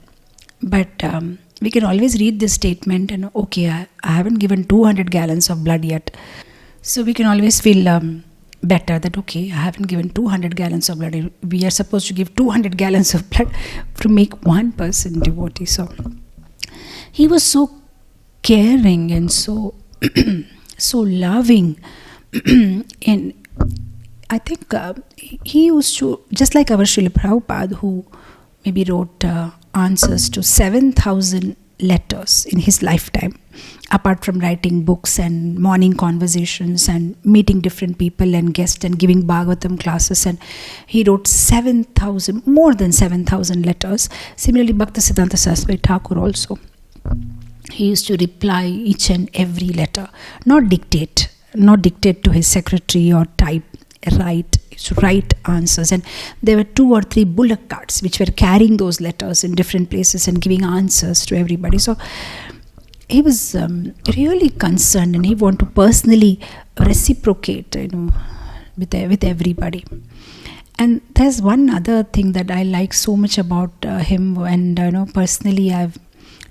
we can always read this statement and okay, I haven't given 200 gallons of blood yet. So we can always feel better that okay, I haven't given 200 gallons of blood. We are supposed to give 200 gallons of blood to make one person devotee. So he was so caring and so so loving. And I think he used to, just like our Srila Prabhupada, who maybe wrote answers to 7,000 letters in his lifetime, apart from writing books and morning conversations and meeting different people and guests and giving Bhagavatam classes, and he wrote more than 7,000 letters. Similarly, Bhaktisiddhanta Saraswati Thakur also, he used to reply each and every letter, not dictate to his secretary or write answers. And there were 2 or 3 bullock carts which were carrying those letters in different places and giving answers to everybody. So he was really concerned, and he wanted to personally reciprocate, with everybody. And there's one other thing that I like so much about him, and personally I've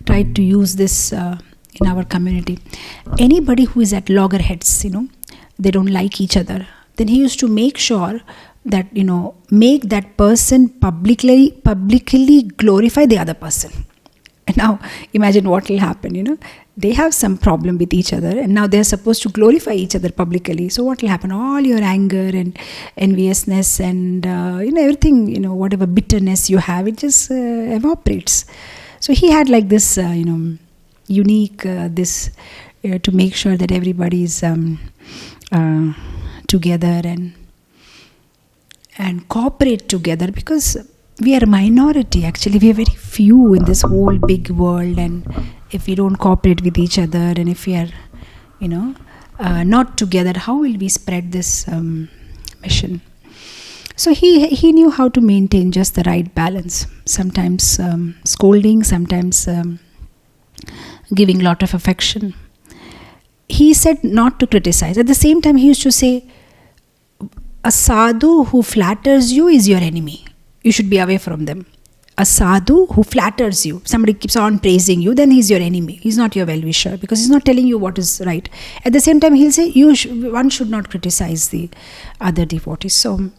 tried to use this in our community. Anybody who is at loggerheads, they don't like each other, then he used to make sure that, make that person publicly glorify the other person. And now imagine what will happen, They have some problem with each other, and now they're supposed to glorify each other publicly. So what will happen? All your anger and enviousness and everything, whatever bitterness you have, it just evaporates. So he had like this, unique to make sure that everybody is together and cooperate together, because we are a minority. Actually, we are very few in this whole big world, and if we don't cooperate with each other, and if we are, not together, how will we spread this mission? So he knew how to maintain just the right balance. Sometimes scolding, sometimes giving lot of affection. He said not to criticize. At the same time, he used to say, a sadhu who flatters you is your enemy. You should be away from them. A sadhu who flatters you, somebody keeps on praising you, then he's your enemy. He's not your well-wisher, because he's not telling you what is right. At the same time, he'll say one should not criticize the other devotees. So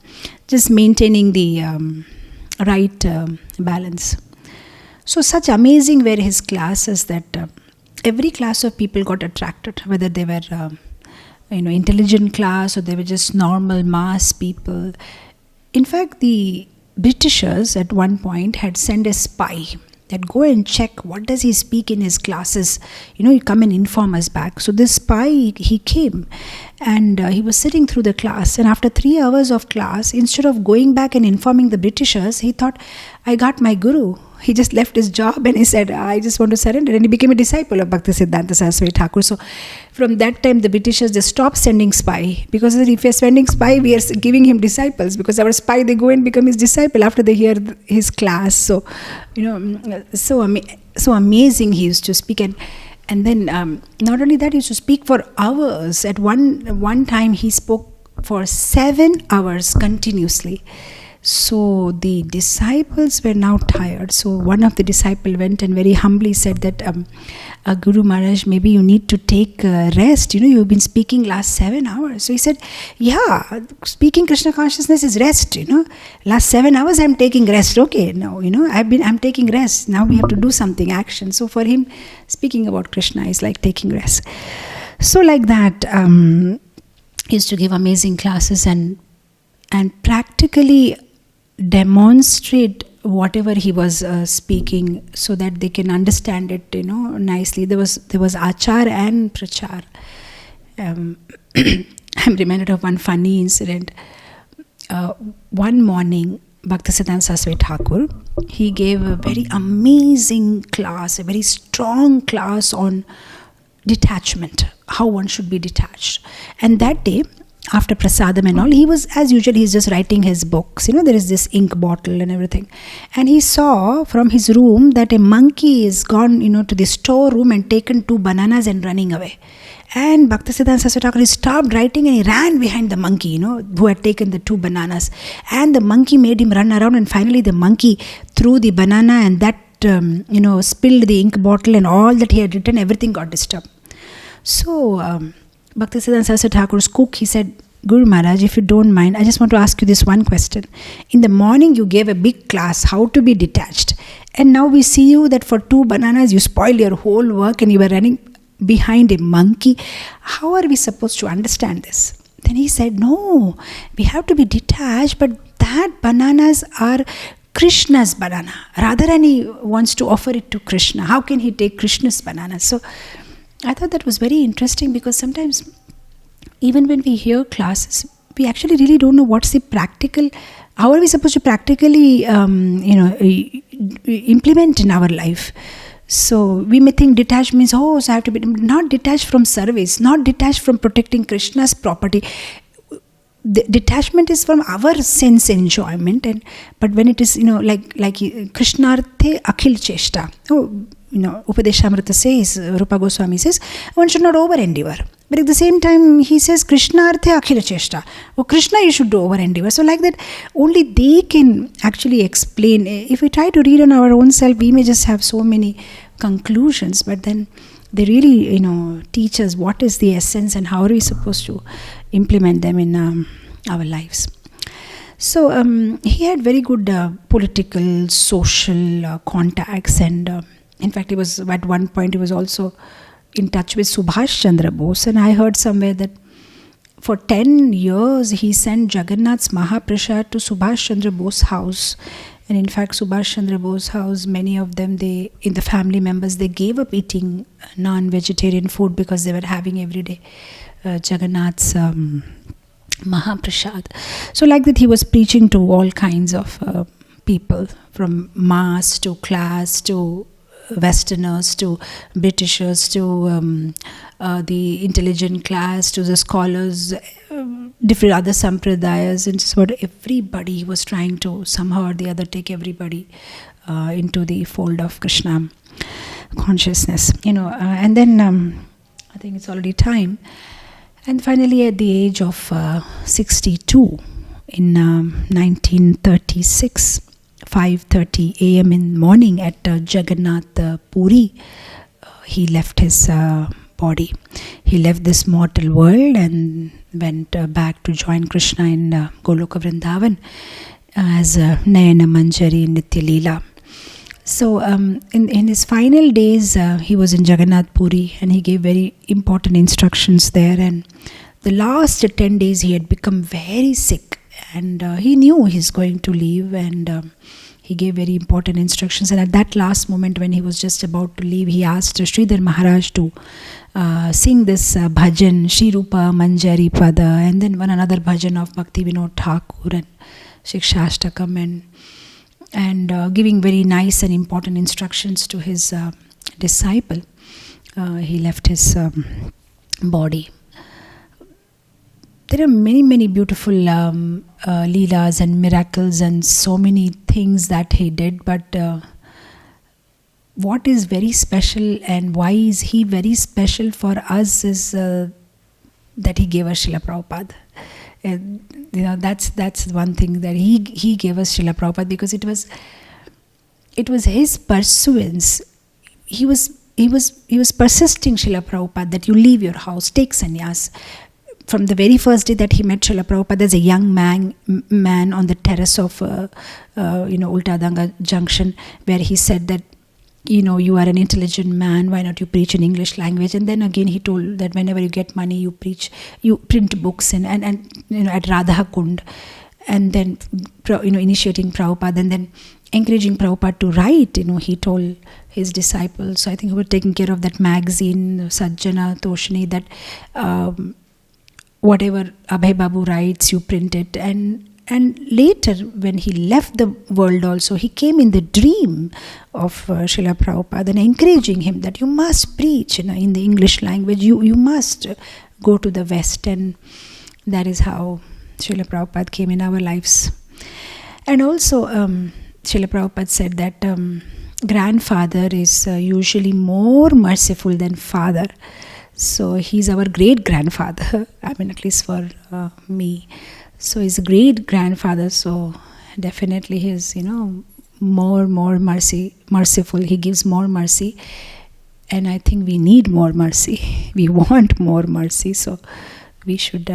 just maintaining the right balance. So such amazing were his classes that every class of people got attracted, whether they were intelligent class or they were just normal mass people. In fact, the Britishers at one point had sent a spy that go and check what does he speak in his classes. You come and inform us back. So this spy, he came and he was sitting through the class, and after 3 hours of class, instead of going back and informing the Britishers, he thought, I got my guru. He just left his job and he said, I just want to surrender. And he became a disciple of Bhaktisiddhanta Saraswati Thakur. So from that time, the Britishers, they stopped sending spy, because if we are sending spy, we are giving him disciples, because our spy, they go and become his disciple after they hear his class. So, so amazing he used to speak. And then not only that, he used to speak for hours. At one time, he spoke for 7 hours continuously. So the disciples were now tired. So one of the disciples went and very humbly said that, Guru Maharaj, maybe you need to take rest. You've been speaking last 7 hours. So he said, yeah, speaking Krishna consciousness is rest. Last 7 hours I'm taking rest. Okay, now I'm taking rest. Now we have to do something, action. So for him, speaking about Krishna is like taking rest. So like that, he used to give amazing classes and practically demonstrate whatever he was speaking, so that they can understand it, nicely. There was achar and prachar. I'm reminded of one funny incident. One morning, Bhaktisiddhanta Saraswati Thakur, he gave a very amazing class, a very strong class on detachment, how one should be detached. And that day, after prasadam and all, he was, as usual, he's just writing his books. There is this ink bottle and everything. And he saw from his room that a monkey is gone, to the storeroom and taken 2 bananas and running away. And Bhaktisiddhanta Saraswati Thakur, he stopped writing and he ran behind the monkey, who had taken the 2 bananas. And the monkey made him run around, and finally the monkey threw the banana, and that, spilled the ink bottle, and all that he had written, everything got disturbed. So, Bhaktisiddhanta Saraswati Thakur's cook, he said, Guru Maharaj, if you don't mind, I just want to ask you this one question. In the morning, you gave a big class, how to be detached. And now we see you that for 2 bananas, you spoiled your whole work and you were running behind a monkey. How are we supposed to understand this? Then he said, no, we have to be detached, but that bananas are Krishna's banana. Radharani wants to offer it to Krishna. How can he take Krishna's banana? So I thought that was very interesting, because sometimes even when we hear classes, we actually really don't know what's the practical, how are we supposed to practically implement in our life. So we may think detached means, so I have to be not detached from service, not detached from protecting Krishna's property. The detachment is from our sense enjoyment, but when it is like Krishnarthe akhil cheshta. Upadeshamrita says, Rupa Goswami says, one should not over endeavor. But at the same time, he says, Krishnarthe akhila cheshta. Oh, Krishna, you should do over endeavor. So like that, only they can actually explain. If we try to read on our own self, we may just have so many conclusions. But then they really, teach us what is the essence and how are we supposed to implement them in our lives. So he had very good political, social contacts, and in fact, he was at one point, he was also in touch with Subhash Chandra Bose. And I heard somewhere that for 10 years, he sent Jagannath's Mahaprasad to Subhash Chandra Bose's house. And in fact, Subhash Chandra Bose's house, many of them, in the family members, they gave up eating non-vegetarian food because they were having every day Jagannath's Mahaprasad. So like that, he was preaching to all kinds of people, from mass to class to Westerners to Britishers to the intelligent class to the scholars, different other sampradayas, and just about everybody was trying to somehow or the other take everybody into the fold of Krishna consciousness, and then I think it's already time. And finally, at the age of 62, in 1936, 5:30 a.m. in the morning at Jagannath Puri, he left his body. He left this mortal world and went back to join Krishna in Goloka Vrindavan as Nayana Manjari Nitya Leela. So in his final days, he was in Jagannath Puri, and he gave very important instructions there. And the last 10 days, he had become very sick, and he knew he's going to leave, and he gave very important instructions. And at that last moment, when he was just about to leave, he asked Sridhar Maharaj to sing this bhajan, Shri Rupa Manjari Pada, and then one another bhajan of Bhaktivedanta Thakur and Shikshashtakam, and giving very nice and important instructions to his disciple. He left his body. There are many, many beautiful leelas and miracles and so many things that he did, but what is very special and why is he very special for us is that he gave us Srila Prabhupada. And, that's one thing, that he gave us Srila Prabhupada, because it was his pursuance. He was persisting, Srila Prabhupada, that you leave your house, take sannyas. From the very first day that he met Srila Prabhupada as a young man on the terrace of Ultadanga Junction, where he said that, you are an intelligent man, why not you preach in English language? And then again he told that whenever you get money, you print books and at Radha Kund, and then initiating Prabhupada, and then encouraging Prabhupada to write. He told his disciples, so I think he was taking care of that magazine, Sajjana Toshini, that whatever Abhay Babu writes, you print it. And later, when he left the world also, he came in the dream of Srila Prabhupada and encouraging him that you must preach in the English language, you must go to the West. And that is how Srila Prabhupada came in our lives. And also, Srila Prabhupada said that grandfather is usually more merciful than father. So he's our great-grandfather, at least for me. So he's a great-grandfather, so definitely he is, more merciful. He gives more mercy. And I think we need more mercy. We want more mercy, so we should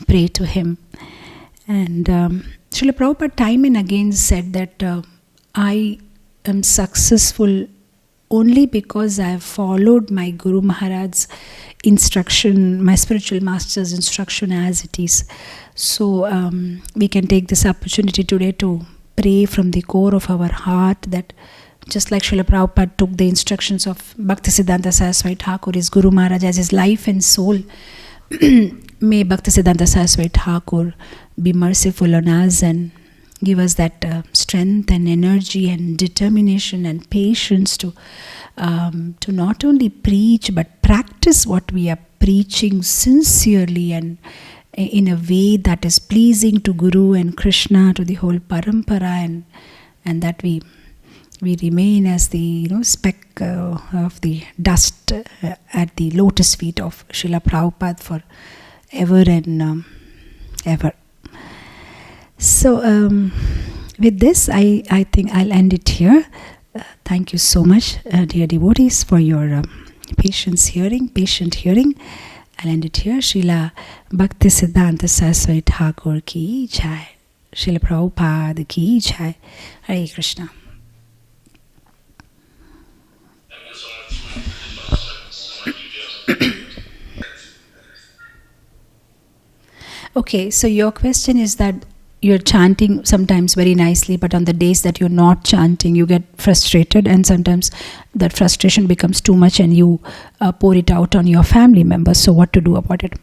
pray to him. And Srila Prabhupada time and again said that I am successful only because I have followed my Guru Maharaj's instruction, my spiritual master's instruction as it is. So we can take this opportunity today to pray from the core of our heart that just like Srila Prabhupada took the instructions of Bhakti Siddhanta Saraswati Thakur, his Guru Maharaj, as his life and soul, may Bhakti Siddhanta Saraswati Thakur be merciful on us and give us that strength and energy and determination and patience to not only preach but practice what we are preaching sincerely and in a way that is pleasing to Guru and Krishna, to the whole Parampara, and that we remain as the speck of the dust at the lotus feet of Srila Prabhupada for ever and ever. So with this, I think I'll end it here. Thank you so much, dear devotees, for your patient hearing. I'll end it here. Srila Bhakti Siddhanta Saraswati Thakur ki jai. Srila Prabhupada ki jai. Hare Krishna. Okay, so your question is that you're chanting sometimes very nicely, but on the days that you're not chanting, you get frustrated, and sometimes that frustration becomes too much and you pour it out on your family members. So what to do about it?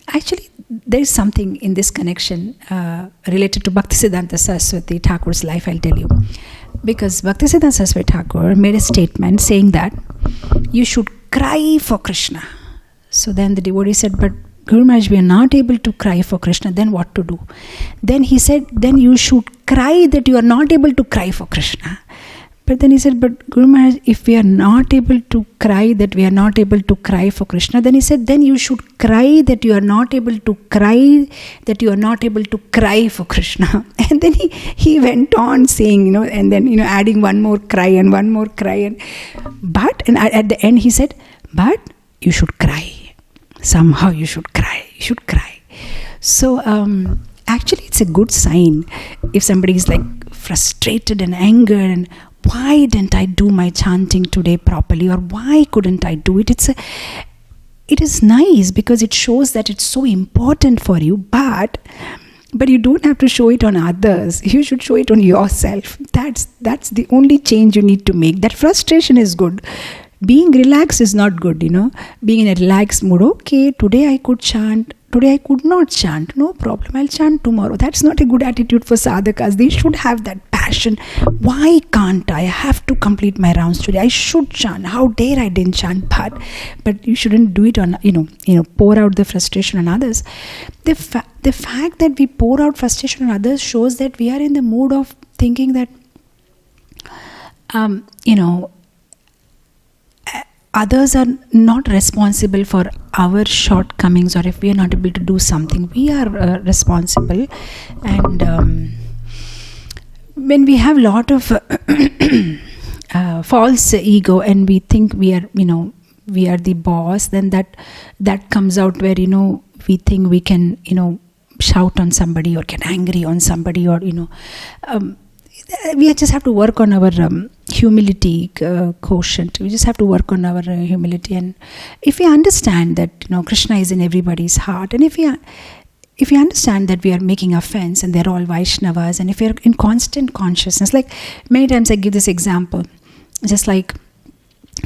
Actually, there is something in this connection related to Bhaktisiddhanta Saraswati Thakur's life, I'll tell you. Because Bhaktisiddhanta Saraswati Thakur made a statement saying that you should cry for Krishna. So then the devotee said, but Guru Maharaj, we are not able to cry for Krishna, then what to do? Then he said, then you should cry that you are not able to cry for Krishna. But then he said, but Guru Maharaj, if we are not able to cry that we are not able to cry for Krishna, then he said, then you should cry that you are not able to cry that you are not able to cry for Krishna. And then he went on saying, and then, adding one more cry and one more cry. And at the end he said, but you should cry. Somehow you should cry. You should cry. So actually it's a good sign if somebody is like frustrated and angered and why didn't I do my chanting today properly, or why couldn't I do it? It is nice because it shows that it's so important for you, but you don't have to show it on others. You should show it on yourself. That's the only change you need to make. That frustration is good. Being relaxed is not good, Being in a relaxed mood, okay, today I could chant, today I could not chant, no problem, I'll chant tomorrow. That's not a good attitude for sadhakas. They should have that passion. Why can't I have to complete my rounds today? I should chant. How dare I didn't chant? But you shouldn't do it on, pour out the frustration on others. The fact that we pour out frustration on others shows that we are in the mood of thinking that, others are not responsible for our shortcomings, or if we are not able to do something, we are responsible. And when we have a lot of false ego and we think we are the boss, then that comes out where we think we can shout on somebody or get angry on somebody, or we just have to work on our humility quotient. We just have to work on our humility. And if we understand that Krishna is in everybody's heart, and if we understand that we are making offense and they're all Vaishnavas, and if we are in constant consciousness, like many times I give this example, just like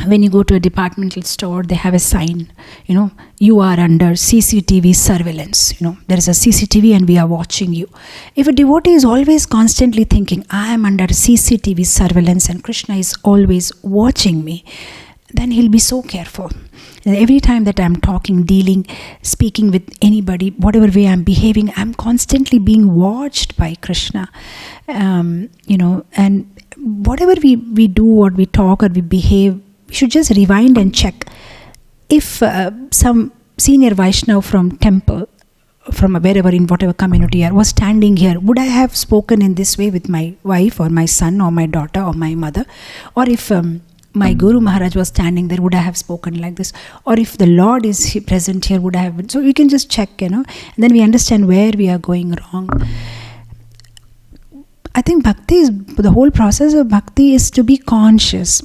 when you go to a departmental store, they have a sign, you are under CCTV surveillance. There is a CCTV and we are watching you. If a devotee is always constantly thinking, I am under CCTV surveillance and Krishna is always watching me, then he'll be so careful. And every time that I'm talking, dealing, speaking with anybody, whatever way I'm behaving, I'm constantly being watched by Krishna. And whatever we do, or we talk, or we behave, we should just rewind and check. If some senior Vaishnava from temple, from wherever, in whatever community was standing here, would I have spoken in this way with my wife or my son or my daughter or my mother? Or if my Guru Maharaj was standing there, would I have spoken like this? Or if the Lord is present here, would I have been? So we can just check, and then we understand where we are going wrong. I think the whole process of bhakti is to be conscious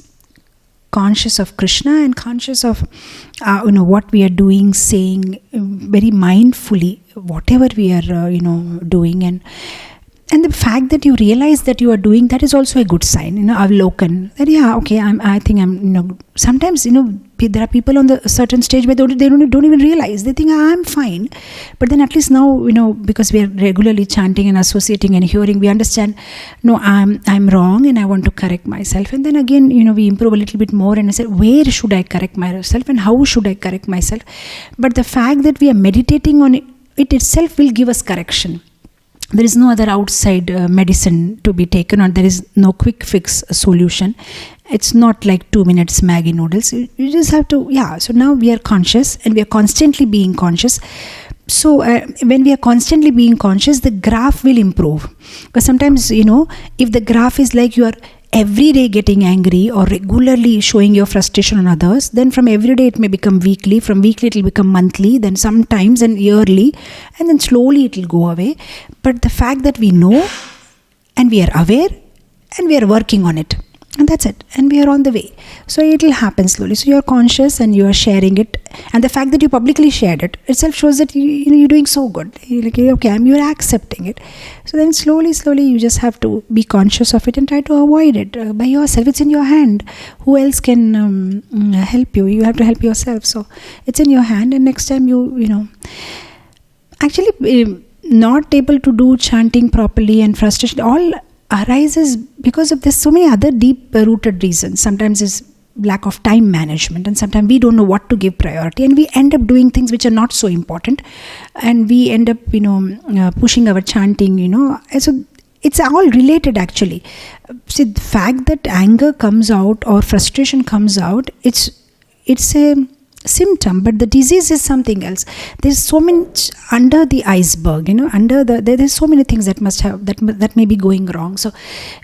of Krishna and conscious of what we are doing, saying, very mindfully whatever we are doing, and the fact that you realize that you are doing that is also a good sign. Avlokan, that I think I'm sometimes there are people on the certain stage where they don't even realize. They think I'm fine, but then at least now because we are regularly chanting and associating and hearing, we understand, no, I'm wrong and I want to correct myself. And then again we improve a little bit more and we say, where should I correct myself and how should I correct myself? But the fact that we are meditating on it itself will give us correction. There is no other outside medicine to be taken, or there is no quick fix solution. It's not like 2 minutes Maggi noodles. You just have to, so now we are conscious and we are constantly being conscious. So when we are constantly being conscious, the graph will improve. Because sometimes, if the graph is like you are every day getting angry or regularly showing your frustration on others, then from every day it may become weekly, from weekly it will become monthly, then sometimes and yearly, and then slowly it will go away. But the fact that we know and we are aware and we are working on it, And that's it. And we are on the way. So it will happen slowly. So you're conscious and you are sharing it. And the fact that you publicly shared it itself shows that you're doing so good. You're like, okay, you're accepting it. So then slowly you just have to be conscious of it and try to avoid it by yourself. It's in your hand. Who else can help you? You have to help yourself. So it's in your hand. And next time actually not able to do chanting properly and frustration all arises because of there's so many other deep rooted reasons. Sometimes it's lack of time management, and sometimes we don't know what to give priority, and we end up doing things which are not so important, and we end up pushing our chanting, so it's all related actually. See, the fact that anger comes out or frustration comes out, it's a symptom, but the disease is something else. There's so much under the iceberg, there's so many things that must have that may be going wrong. So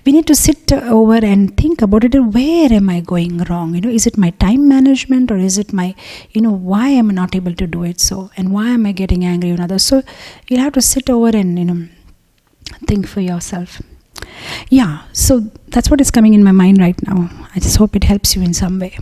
we need to sit over and think about it. Where am I going wrong? Is it my time management, or is it my why am I not able to do it? So, and why am I getting angry on others? So you'll have to sit over and think for yourself. Yeah, so that's what is coming in my mind right now. I just hope it helps you in some way.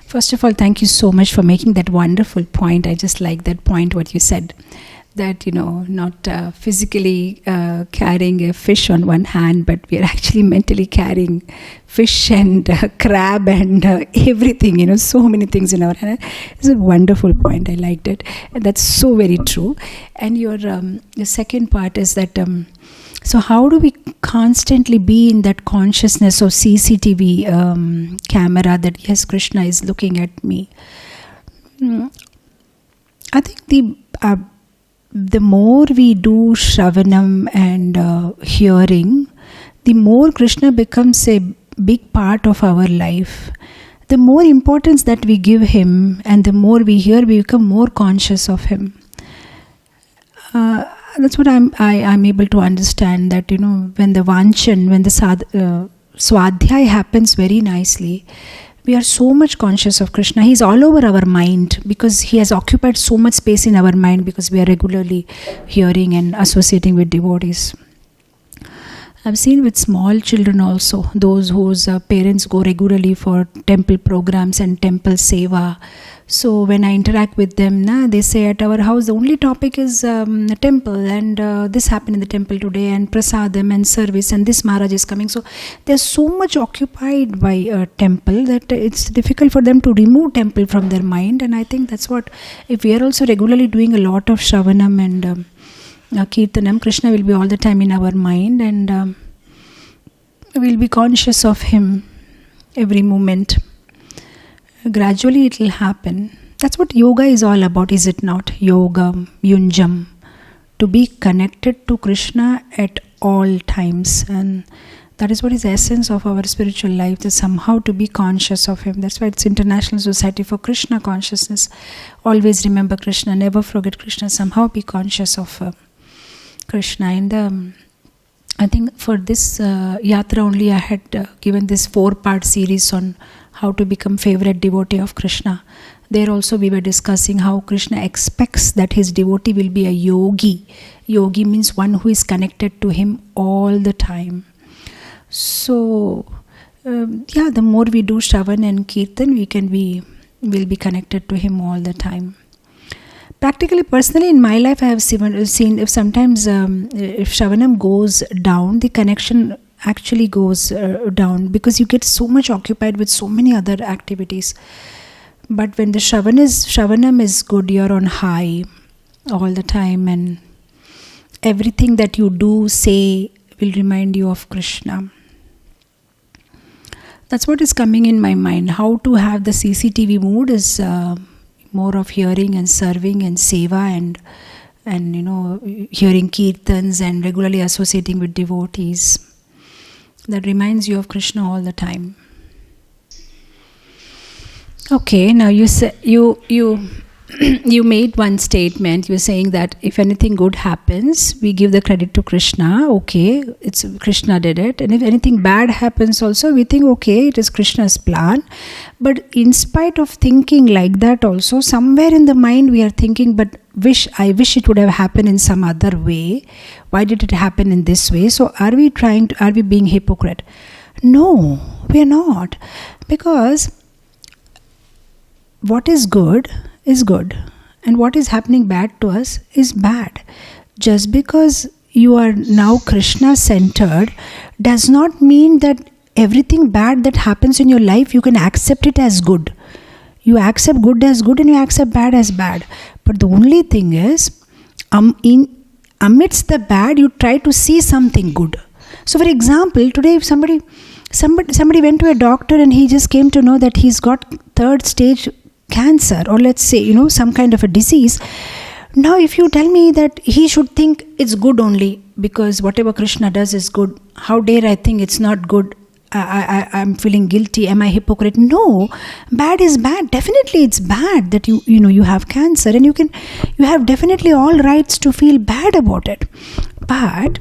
First of all, thank you so much for making that wonderful point. I just like that point, what you said, that, not physically carrying a fish on one hand, but we are actually mentally carrying fish and crab and everything, so many things in our hand. It's a wonderful point. I liked it. And that's so very true. And your second part is that, so how do we constantly be in that consciousness of CCTV camera that, yes, Krishna is looking at me? I think the more we do Shravanam and hearing, the more Krishna becomes a big part of our life. The more importance that we give him, and the more we hear, we become more conscious of him. That's what I'm able to understand, that when the Vanchan, when the Swadhyay happens very nicely, we are so much conscious of Krishna. He's all over our mind because he has occupied so much space in our mind, because we are regularly hearing and associating with devotees. I've seen with small children also, those whose parents go regularly for temple programs and temple seva. So when I interact with them, they say at our house the only topic is the temple, and this happened in the temple today, and prasadam and service, and this Maharaj is coming. So they're so much occupied by a temple that it's difficult for them to remove temple from their mind. And I think that's what, if we are also regularly doing a lot of Shravanam and Kirtanam, Krishna will be all the time in our mind, and we'll be conscious of him every moment. Gradually it will happen. That's what yoga is all about, is it not? Yoga, yunjam, to be connected to Krishna at all times. And that is what is the essence of our spiritual life, that somehow to be conscious of him. That's why it's International Society for Krishna Consciousness. Always remember Krishna, never forget Krishna, somehow be conscious of Krishna. And I think for this yatra only I had given this 4-part series on how to become favorite devotee of Krishna. There also we were discussing how Krishna expects that his devotee will be a yogi. Yogi means one who is connected to him all the time. So, the more we do Shravan and Kirtan, we'll be connected to him all the time. Practically, personally, in my life, I have seen if sometimes if Shravanam goes down, the connection actually goes down, because you get so much occupied with so many other activities. But when the Shravanam is good, you're on high all the time, and everything that you do, say, will remind you of Krishna. That's what is coming in my mind. How to have the CCTV mood is more of hearing and serving and seva and hearing kirtans and regularly associating with devotees. That reminds you of Krishna all the time. Okay, now you say, you you made one statement. You're saying that if anything good happens, we give the credit to Krishna. Okay, it's Krishna did it. And if anything bad happens also, we think, okay, it is Krishna's plan. But in spite of thinking like that also, somewhere in the mind we are thinking, but I wish it would have happened in some other way. Why did it happen in this way? So are we being hypocrite? No, we are not. Because what is good, and what is happening bad to us is bad. Just because you are now Krishna centered does not mean that everything bad that happens in your life you can accept it as good. You accept good as good and you accept bad as bad. But the only thing is, amidst the bad you try to see something good. So for example, today if somebody went to a doctor and he just came to know that he's got 3rd stage cancer, or let's say, some kind of a disease. Now if you tell me that he should think it's good only because whatever Krishna does is good, how dare I think it's not good? I'm feeling guilty. Am I hypocrite? No, bad is bad. Definitely it's bad that you have cancer, and you have definitely all rights to feel bad about it. But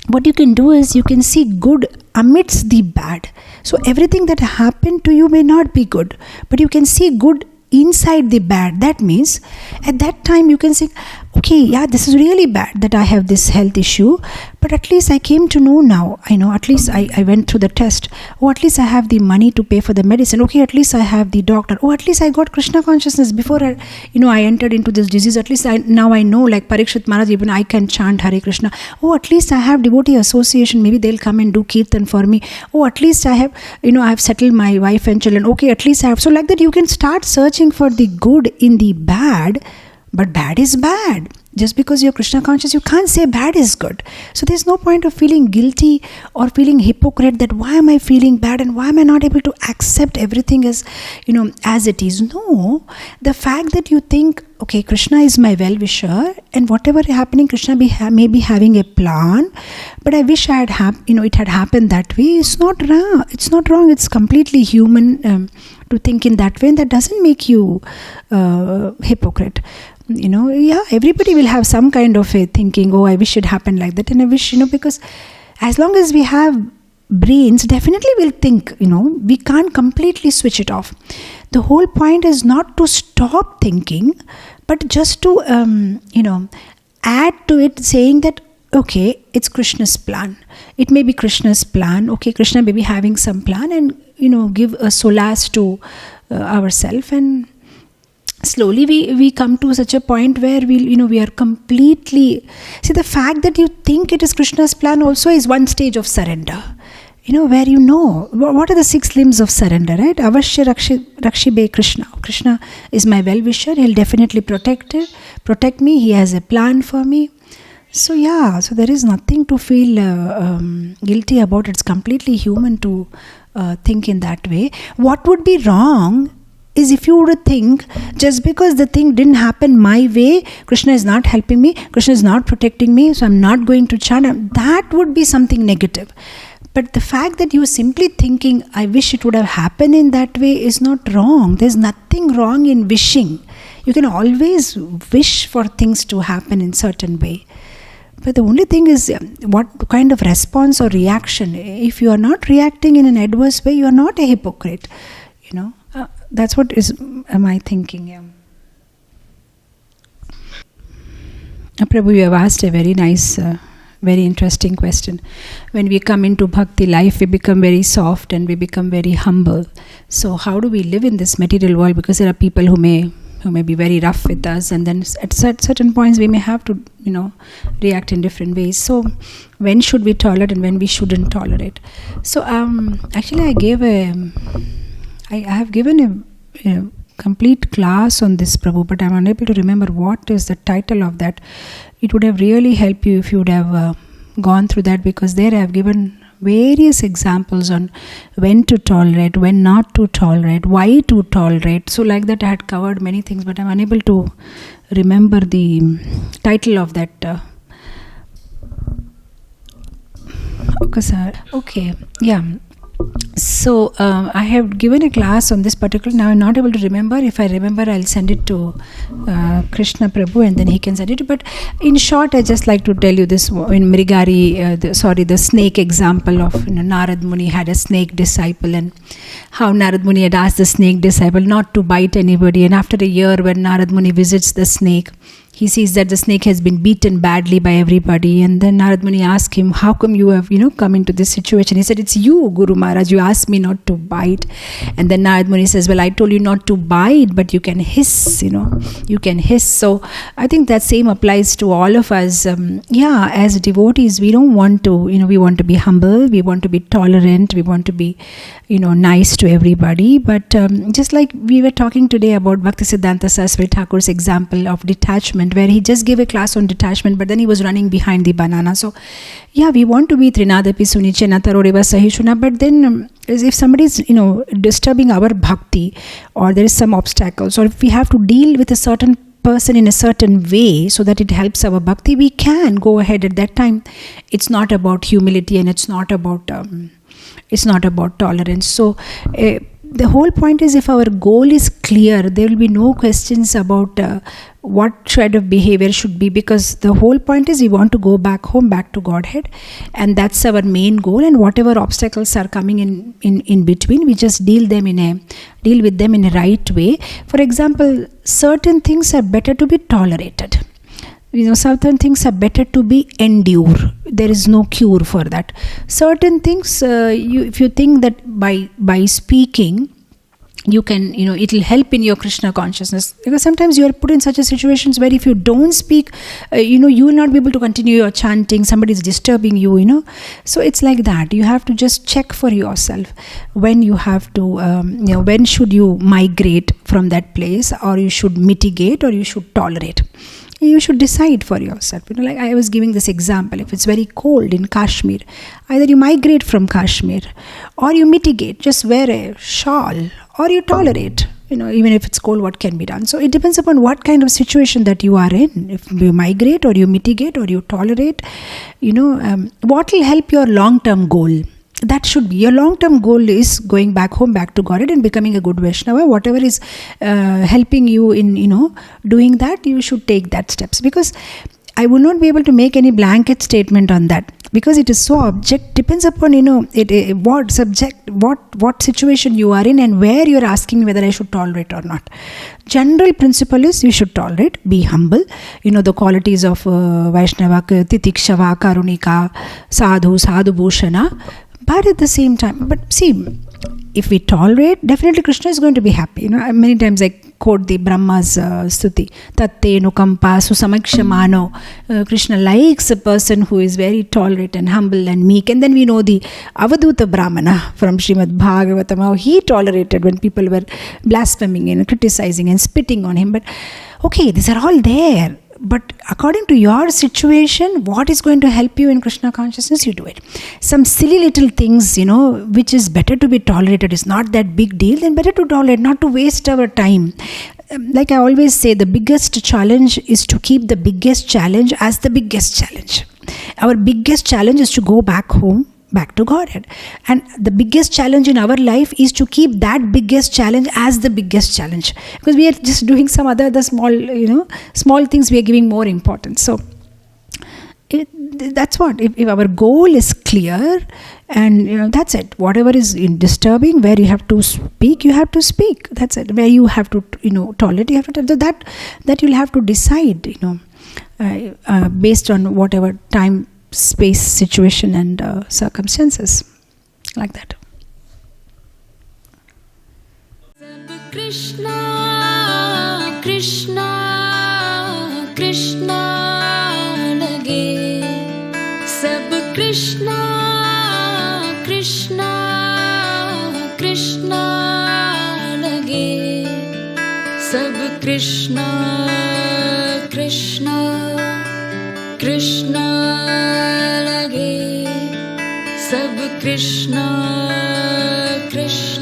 what you can do is you can see good amidst the bad. So everything that happened to you may not be good, but you can see good inside the bad. That means at that time you can say, okay, yeah, this is really bad that I have this health issue, but at least I came to know now. I know, at least I went through the test. Oh, at least I have the money to pay for the medicine. Okay, at least I have the doctor. Oh, at least I got Krishna consciousness before I entered into this disease. At least now I know, like Parikshit Maharaj, even I can chant Hare Krishna. Oh, at least I have devotee association. Maybe they'll come and do kirtan for me. Oh, at least I have, I have settled my wife and children. Okay, at least I have. So like that you can start searching for the good in the bad. But bad is bad. Just because you're Krishna conscious, you can't say bad is good. So there's no point of feeling guilty or feeling hypocrite that why am I feeling bad and why am I not able to accept everything as, as it is. No, the fact that you think, okay, Krishna is my well-wisher and whatever happening, Krishna may be having a plan, but I wish it had happened that way. It's not wrong. It's not wrong. It's completely human to think in that way, and that doesn't make you hypocrite. Everybody will have some kind of a thinking, oh, I wish it happened like that, and I wish, because as long as we have brains, definitely we'll think, we can't completely switch it off. The whole point is not to stop thinking, but just to, add to it, saying that, okay, it's Krishna's plan. It may be Krishna's plan. Okay, Krishna may be having some plan, and, give a solace to ourselves, and slowly we come to such a point where we are completely... See, the fact that you think it is Krishna's plan also is one stage of surrender. Where what are the 6 limbs of surrender, right? Avashya Rakshibe Krishna. Krishna is my well-wisher. He'll definitely protect me. He has a plan for me. So so there is nothing to feel guilty about. It's completely human to think in that way. What would be wrong is if you would think, just because the thing didn't happen my way, Krishna is not helping me, Krishna is not protecting me, so I'm not going to chant. That would be something negative. But the fact that you're simply thinking, I wish it would have happened in that way, is not wrong. There's nothing wrong in wishing. You can always wish for things to happen in certain way. But the only thing is what kind of response or reaction. If you are not reacting in an adverse way, you are not a hypocrite. That's what am I thinking? Yeah. Prabhu, you have asked a very nice, very interesting question. When we come into bhakti life, we become very soft and we become very humble. So how do we live in this material world? Because there are people who may be very rough with us, and then at certain points we may have to, react in different ways. So when should we tolerate and when we shouldn't tolerate? So actually I have given a complete class on this, Prabhu, but I'm unable to remember what is the title of that. It would have really helped you if you would have gone through that, because there I have given various examples on when to tolerate, when not to tolerate, why to tolerate. So like that I had covered many things, but I'm unable to remember the title of that. Okay, yeah. So I have given a class on this particular. Now I'm not able to remember. If I remember, I'll send it to Krishna Prabhu, and then he can send it. But in short, I just like to tell you this in Mrigari, the snake example of Narad Muni had a snake disciple, and how Narad Muni had asked the snake disciple not to bite anybody. And after a year, when Narad Muni visits the snake, he sees that the snake has been beaten badly by everybody, and then Narad Muni asked him, how come you have come into this situation? He said, it's you, Guru Maharaj, you asked me not to bite. And then Narad Muni says, well, I told you not to bite, but you can hiss, you can hiss. So I think that same applies to all of us. As devotees, we don't want to, we want to be humble, we want to be tolerant, we want to be nice to everybody. But just like we were talking today about Bhaktisiddhanta Saraswati Thakur's example of detachment, where he just gave a class on detachment, but then he was running behind the banana. So we want to be Trinadapi Sunichena Tarodeva Sahishuna, but then if somebody is disturbing our bhakti, or there is some obstacles, or if we have to deal with a certain person in a certain way so that it helps our bhakti, we can go ahead at that time. It's not about humility, and it's not about tolerance. So the whole point is, if our goal is clear, there will be no questions about what shred of behavior should be, because the whole point is we want to go back home, back to Godhead, and that's our main goal. And whatever obstacles are coming in between, we just deal with them in a right way. For example, certain things are better to be tolerated. Certain things are better to be endure. There is no cure for that. Certain things, if you think that by speaking, you can, it will help in your Krishna consciousness. Because sometimes you are put in such a situations where if you don't speak, you will not be able to continue your chanting. Somebody is disturbing you, So it's like that. You have to just check for yourself when you have to, when should you migrate from that place, or you should mitigate, or you should tolerate. You should decide for yourself. Like I was giving this example, if it's very cold in Kashmir, either you migrate from Kashmir, or you mitigate, just wear a shawl, or you tolerate. Even if it's cold, what can be done? So it depends upon what kind of situation that you are in. If you migrate, or you mitigate, or you tolerate, what will help your long-term goal? That should be your long-term goal, is going back home, back to Godhead, and becoming a good Vaishnava. Whatever is helping you in doing that, you should take that steps. Because I will not be able to make any blanket statement on that, because it is so depends upon what situation you are in, and where you are asking me whether I should tolerate or not. General principle is you should tolerate, be humble. The qualities of Vaishnava, Titikshava, Karunika, Sadhu, Sadhu Bhushana. But at the same time, if we tolerate, definitely Krishna is going to be happy. Many times I quote the Brahma's stuti, Tatte nukampa susamakshamano. Krishna likes a person who is very tolerant and humble and meek. And then we know the Avaduta Brahmana from Srimad Bhagavatam, how he tolerated when people were blaspheming and criticizing and spitting on him. But okay, these are all there. But according to your situation, what is going to help you in Krishna consciousness, you do it. Some silly little things, which is better to be tolerated, is not that big deal, then better to tolerate, not to waste our time. Like I always say, the biggest challenge is to keep the biggest challenge as the biggest challenge. Our biggest challenge is to go back home, back to Godhead. And the biggest challenge in our life is to keep that biggest challenge as the biggest challenge. Because we are just doing some other small things, we are giving more importance. So that's what. If our goal is clear, and that's it. Whatever is disturbing, where you have to speak, you have to speak. That's it. Where you have to, tolerate, you have to. That you'll have to decide, based on whatever time, space, situation, and circumstances, like that. Krishna, Krishna, Krishna lage. Sab Krishna, Krishna, Krishna lage. Sab Krishna, Krishna, Krishna lage. Sab Krishna, Krishna.